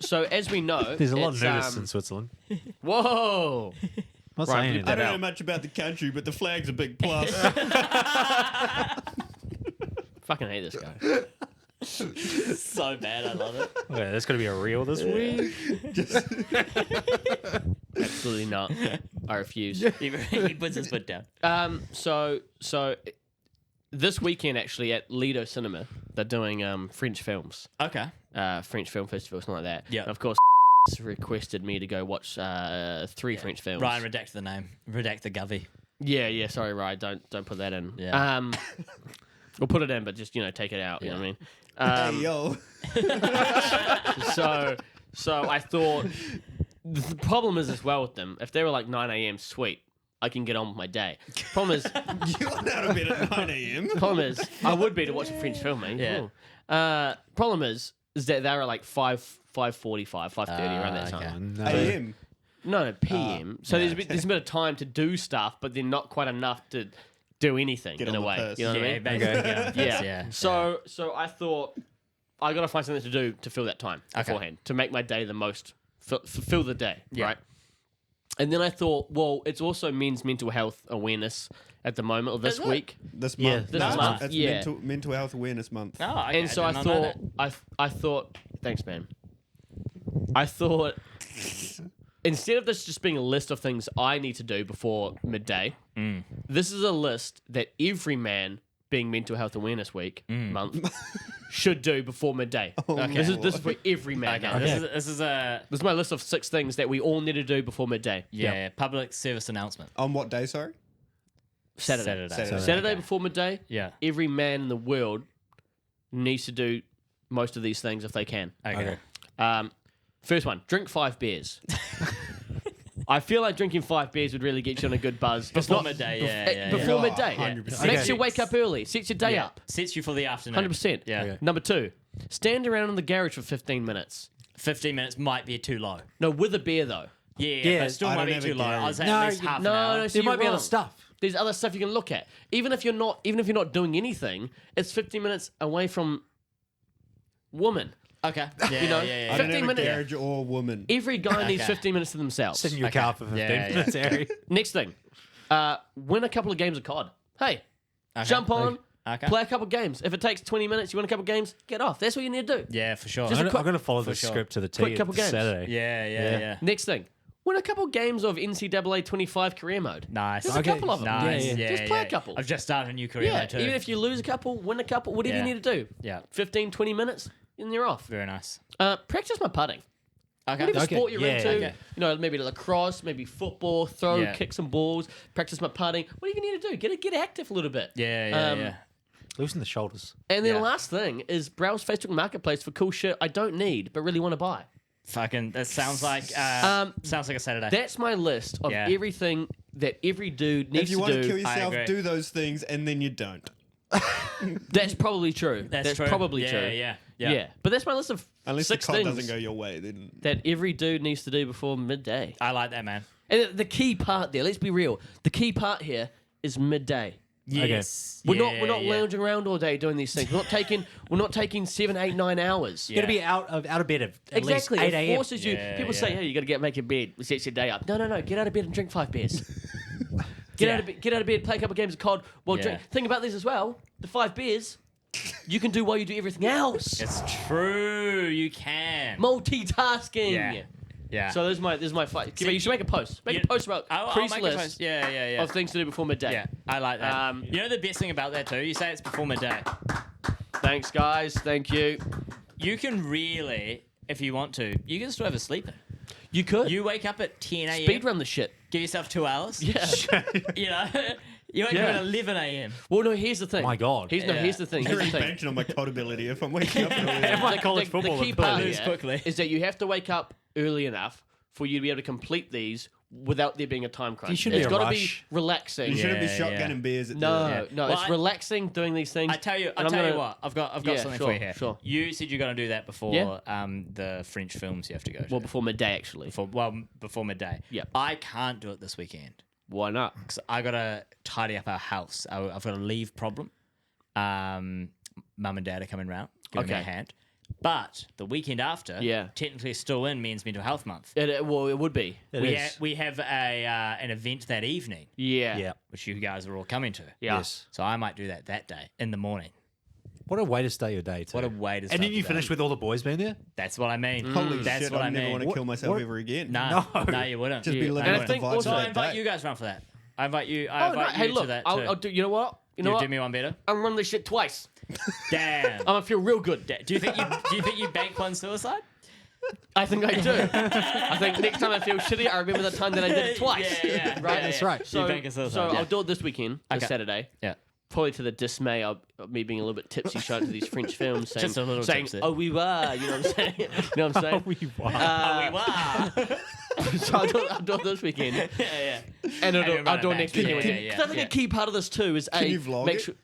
So as we know... There's a lot of it's, nudists in Switzerland. Whoa! Not Right, saying bleep anything. I don't know out. much about the country, but the flag's a big plus. Fucking hate this guy. So bad, I love it. Okay, that's going to be a reel this week. Absolutely not. I refuse. He puts his foot down. So this weekend actually at Lido Cinema, they're doing French films, Okay. French film festival, something like that. Yeah. And of course, requested me to go watch 3 French films. Ryan, redact the name. Redact the govy. Yeah. Sorry, Ryan. Don't put that in. Yeah. We'll put it in, but just take it out. You know what I mean? Hey, yo. So I thought the problem is as well with them. If they were like 9 a.m., sweet, I can get on with my day. Problem is, You're not a bit at 9 a.m. problem is, I would be to watch a French film, mate. Yeah. Problem is that they were like 5:45, 5:30 around that okay. time. A.M. No, PM. So there's a bit of time to do stuff, but then not quite enough to do anything Get in a on the way. piss. You know what I Yeah, mean? basically. Yeah. So I thought I got to find something to do to fill that time beforehand to make my day the most fill the day, right? And then I thought, well, it's also Men's Mental Health Awareness at the moment, or this week. This Yeah, month. this No, month, It's yeah. mental Health Awareness Month. Oh, okay. And so I did not know thought, that. I thought, thanks, man. I thought instead of this just being a list of things I need to do before midday, this is a list that every man, being Mental Health Awareness Week month, should do before midday. Okay. This is for every man. Okay. This is a This is my list of 6 things that we all need to do before midday. public service announcement. On what day, sorry? Saturday. Saturday. Saturday Okay. before midday. Yeah. Every man in the world needs to do most of these things if they can. Okay. First one, drink 5 beers. I feel like drinking 5 beers would really get you on a good buzz. It's Before not- midday, bef- yeah, yeah, Before yeah. midday. 100%. Makes Okay. you wake up early. Sets your day Yeah. up. Sets you for the afternoon. 100%. Yeah. Okay. Number 2, stand around in the garage for 15 minutes. 15 minutes might be too low. No, with a beer though. Yeah, but still I might don't be have too a low. garage. I'd say No, at least half an No, hour. no, so There you're might be other wrong. stuff. There's other stuff you can look at. Even if you're not doing anything, it's 15 minutes away from woman. Okay. Yeah, You know, I 15 don't have a minutes. garage or woman. Every guy needs Okay. 15 minutes to themselves. Sit in your car for 15 Yeah, yeah. minutes, Harry. Next thing, win a couple of games of COD. Hey, Okay. jump on, Okay. play a couple of games. If it takes 20 minutes, you win a couple of games, get off. That's what you need to do. Yeah, for sure. Just I'm a quick- going to follow the sure. script to the Quick T couple games. Saturday. Yeah. Next thing, win a couple of games of NCAA 25 career mode. Nice. There's a couple of them. Nice. Yeah, Just play a couple. I've just started a new career Yeah, mode too. even if you lose a couple, win a couple, whatever Yeah. you need to do. Yeah. 15, 20 minutes, and you're off. Very nice. Practice my putting. Okay. Whatever Okay, sport you're yeah, into, okay. you know, maybe lacrosse, maybe football, throw, Yeah. kick some balls, practice my putting. What do you need to do? Get active a little bit. Yeah. Loosen the shoulders. And then Yeah. the last thing is browse Facebook Marketplace for cool shit I don't need but really want to buy. Fucking, that sounds like sounds like a Saturday. That's my list of Yeah. everything that every dude needs If you to want do. to kill yourself, agree. do those things, and then you don't. That's probably true. That's true. probably Yeah, true. yeah. But that's my list of Unless 6 the cod things doesn't go your way, then that every dude needs to do before midday. I like that, man. And the key part there, let's be real. The key part here is midday. Yes. We're not yeah. lounging around all day doing these things. We're not taking 7, 8, 9 hours. You got to be out of bed at Exactly. least 8 It a.m. forces you. Yeah, People say, yeah. "Hey, you got to make your bed. It sets your day up." No. Get out of bed and drink 5 beers. Get out of bed, play a couple games of COD. Well, Yeah. drink. Think about this as well. The 5 beers you can do while you do everything else. It's true. You can. Multitasking. Yeah. Yeah. So there's my fight. You should make a post. Make a post about I'll Chris make a list post. Yeah. of things to do before midday. Yeah, I like that. Um, You know the best thing about that too? You say it's before midday. Thanks, guys. Thank you. You can really, if you want to, you can still have a sleeper. You could. You wake up at 10 a.m. speed run the shit. Give yourself 2 hours. Yeah. You know, you wake Yeah. up at 11 a.m. Well, no. Here's the thing. My God. Here's the thing. I'm Here's the really thing. banking on my COD ability if I'm waking up early. Everyone college football The key with part bullies. here quickly. is that you have to wake up early enough for you to be able to complete these without there being a time crunch. You shouldn't It's be a got to be rush. relaxing. You shouldn't be Yeah, shotgunning beers at No, the... Yeah. no, Well, it's I- relaxing doing these things. I tell you, and I'm gonna- what. I've got Yeah, something sure, for you here. sure. You said you're going to do that before Yeah. the French films you have to go to. Well, before midday, actually. Before midday. Yep. I can't do it this weekend. Why not? Because I got to tidy up our house. I've got a leave problem. Mum and Dad are coming round, giving me a Okay. hand. But the weekend after, Yeah. technically still in Men's Mental Health Month. Well, it would be. It We, is. we have an event that evening, Yeah. Yeah. which you guys are all coming to. Yeah. Yes. So I might do that day in the morning. What a way to start your day, too. What a way to start And then you the finish day. with all the boys being there? That's what I mean. Holy That's shit, what I I never mean. want to kill myself what- ever again. No, No. you wouldn't. Just be Yeah. living And I with think the vibes also- So of I that invite day. you guys round for that. I invite you. Oh, I no, invite hey, you look, to that I'll too. do. You know what? You know You what? do me one better. I'm running this shit twice. Damn. I'm gonna feel real good. Do you think you bank one suicide? I think I do. I think next time I feel shitty, I remember the time that I did it twice. Yeah. Right? That's right. So, You bank a suicide, so yeah. I'll do it this weekend, this Okay. Saturday. Yeah. Probably to the dismay of me being a little bit tipsy, showing to these French films, saying, Just a little saying tipsy. "Oh, we were," you know what I'm saying? You know what I'm saying? We were. So I'll do it this weekend, yeah. and And you I'll run do it it next back. weekend. Yeah, Because yeah, I think yeah. a key part of this too is Can you vlog make it? sure.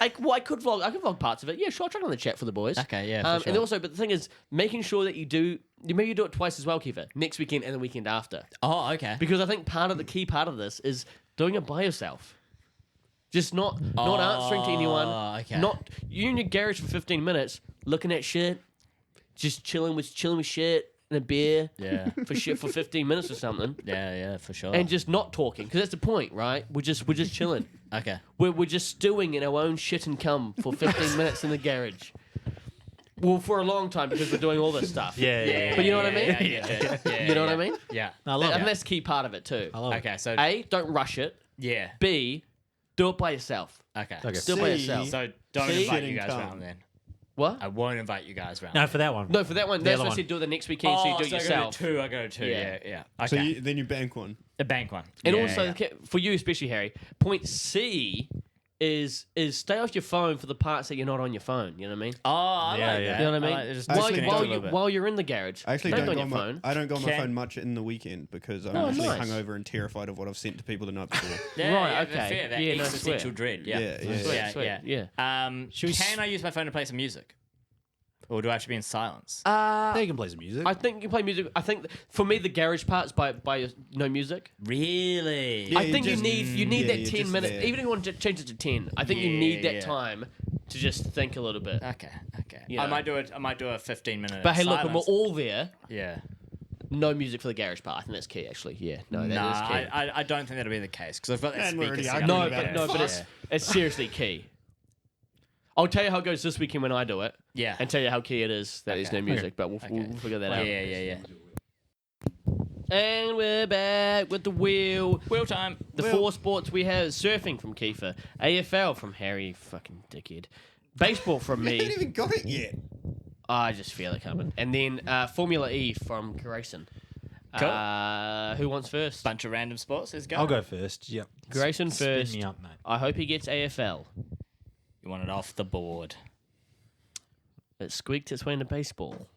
I could vlog. I could vlog parts of it. Yeah, sure. I'll chuck it on the chat for the boys. Okay, yeah, for And sure. also, but the thing is, making sure that you do. Maybe you do it twice as well, Kiefer. Next weekend and the weekend after. Oh, okay. Because I think the key part of this is doing it by yourself. Just not answering to anyone. okay. Not you in your garage for 15 minutes looking at shit, just chilling with shit and a beer. Yeah. For shit for 15 minutes or something, Yeah, for sure. and just not talking because that's the point, right? We're just chilling. okay. We're just stewing in our own shit and cum for 15 minutes in the garage. Well, for a long time because we're doing all this stuff. Yeah. But you know what I mean? Yeah, You know what I mean? Yeah. I love And it. that's the key part of it too. I love it. Okay, so A, don't rush it. yeah. B, do it by yourself. Okay. Okay. Do it by C, yourself. So don't See? invite you Shitting guys cum. round then. What? I won't invite you guys round. No, for that one. No, for that one, The that's other what I one. said. Do it the next weekend, so you do it so yourself. I go to two. Yeah. Yeah. So Okay. then you bank one. A bank one. And Yeah, also, yeah. for you especially, Harry, point C is stay off your phone for the parts that you're not on your phone. You know what I mean? Oh, I Yeah, like yeah. that. You know what I mean? like just Actually, disconnect a while, little bit. while you're in the garage, I actually don't don't go go on on your my phone. I don't go on my Can- phone much in the weekend because I'm Oh, usually nice. hungover and terrified of what I've sent to people the night before. Yeah, Right, yeah, okay. Fair, that Yeah, no, existential swear. dread. Yeah. Yeah, yeah. Sweet, yeah, sweet, yeah. yeah. Can I use my phone to play some music? Or do I have to be in silence? Yeah, you can play some music. I think you can play music. I think for me the garage part's by no music. Really? Yeah, I think just- you need yeah, that you're 10 just minutes. there. Even if you want to change it to 10, I think you need that Yeah. time to just think a little bit. Okay. You I know. might do it. I might do a 15-minute. But hey, look, when we're silence. all there, Yeah. no music for the garage part. I think that's key, actually. Yeah, no, that is Nah, key. I don't think that'll be the case because I've got that And we're speaker already set arguing up. No, about but it. no, but it's seriously key. I'll tell you how it goes this weekend when I do it. Yeah. And tell you how key it is that there's no music, but we'll figure that out. Yeah. And we're back with the wheel. Wheel time. The four sports we have: surfing from Kiefer, AFL from Harry, fucking dickhead, baseball from You haven't me. even got it yet. I just feel it coming. And then Formula E from Grayson. Cool. Who wants first? Bunch of random sports. Let's go. I'll go first. Yep. Grayson Spin first. me up, mate. I hope he gets AFL. You want it off the board. It squeaked its way into baseball.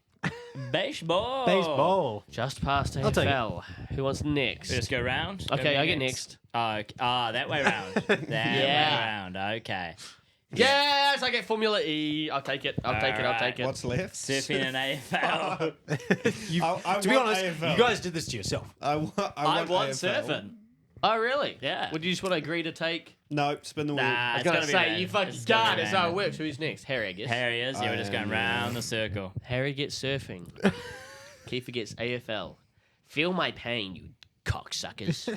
Baseball. Baseball. Just past I'll take it. AFL. Who wants next? We just go round. Okay, I get next. Oh, that way round. That way round. Okay. Yes, I get Formula E. I'll take it. I'll take it. What's left? Surfing and AFL. To be honest, you guys did this to yourself. I want AFL. surfing. Oh, really? Yeah. Would you just want to agree to take? No, spin the wheel. Nah, I was it's going gotta to be say, random. you fucking It's gotta can't. be That's how it random. works. Who's next? Harry, I guess. Harry is. Yeah, we're just going round the circle. Harry gets surfing. Kiefer gets AFL. Feel my pain, you cocksuckers.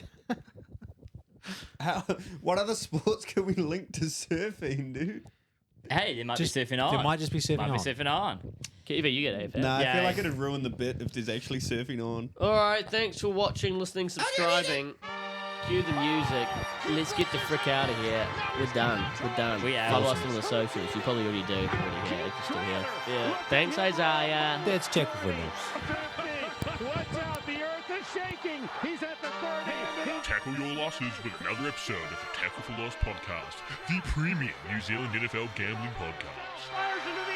What other sports can we link to surfing, dude? Hey, there might be surfing on. There might just be surfing Might on. be surfing on. Kiefer, you get AFL. Nah, I Yeah. feel like it'd ruin the bit if there's actually surfing on. All right, thanks for watching, listening, subscribing. Cue the music. Let's get the frick out of here. We're done. We out. Follow us on the socials. You probably already do. If you're still here. Yeah. Thanks, Isaiah. That's check for news. 50. Watch out, the earth is shaking. He's at the 30. Tackle your losses with another episode of the Tackle for Loss podcast, the premium New Zealand NFL gambling podcast. Fires into the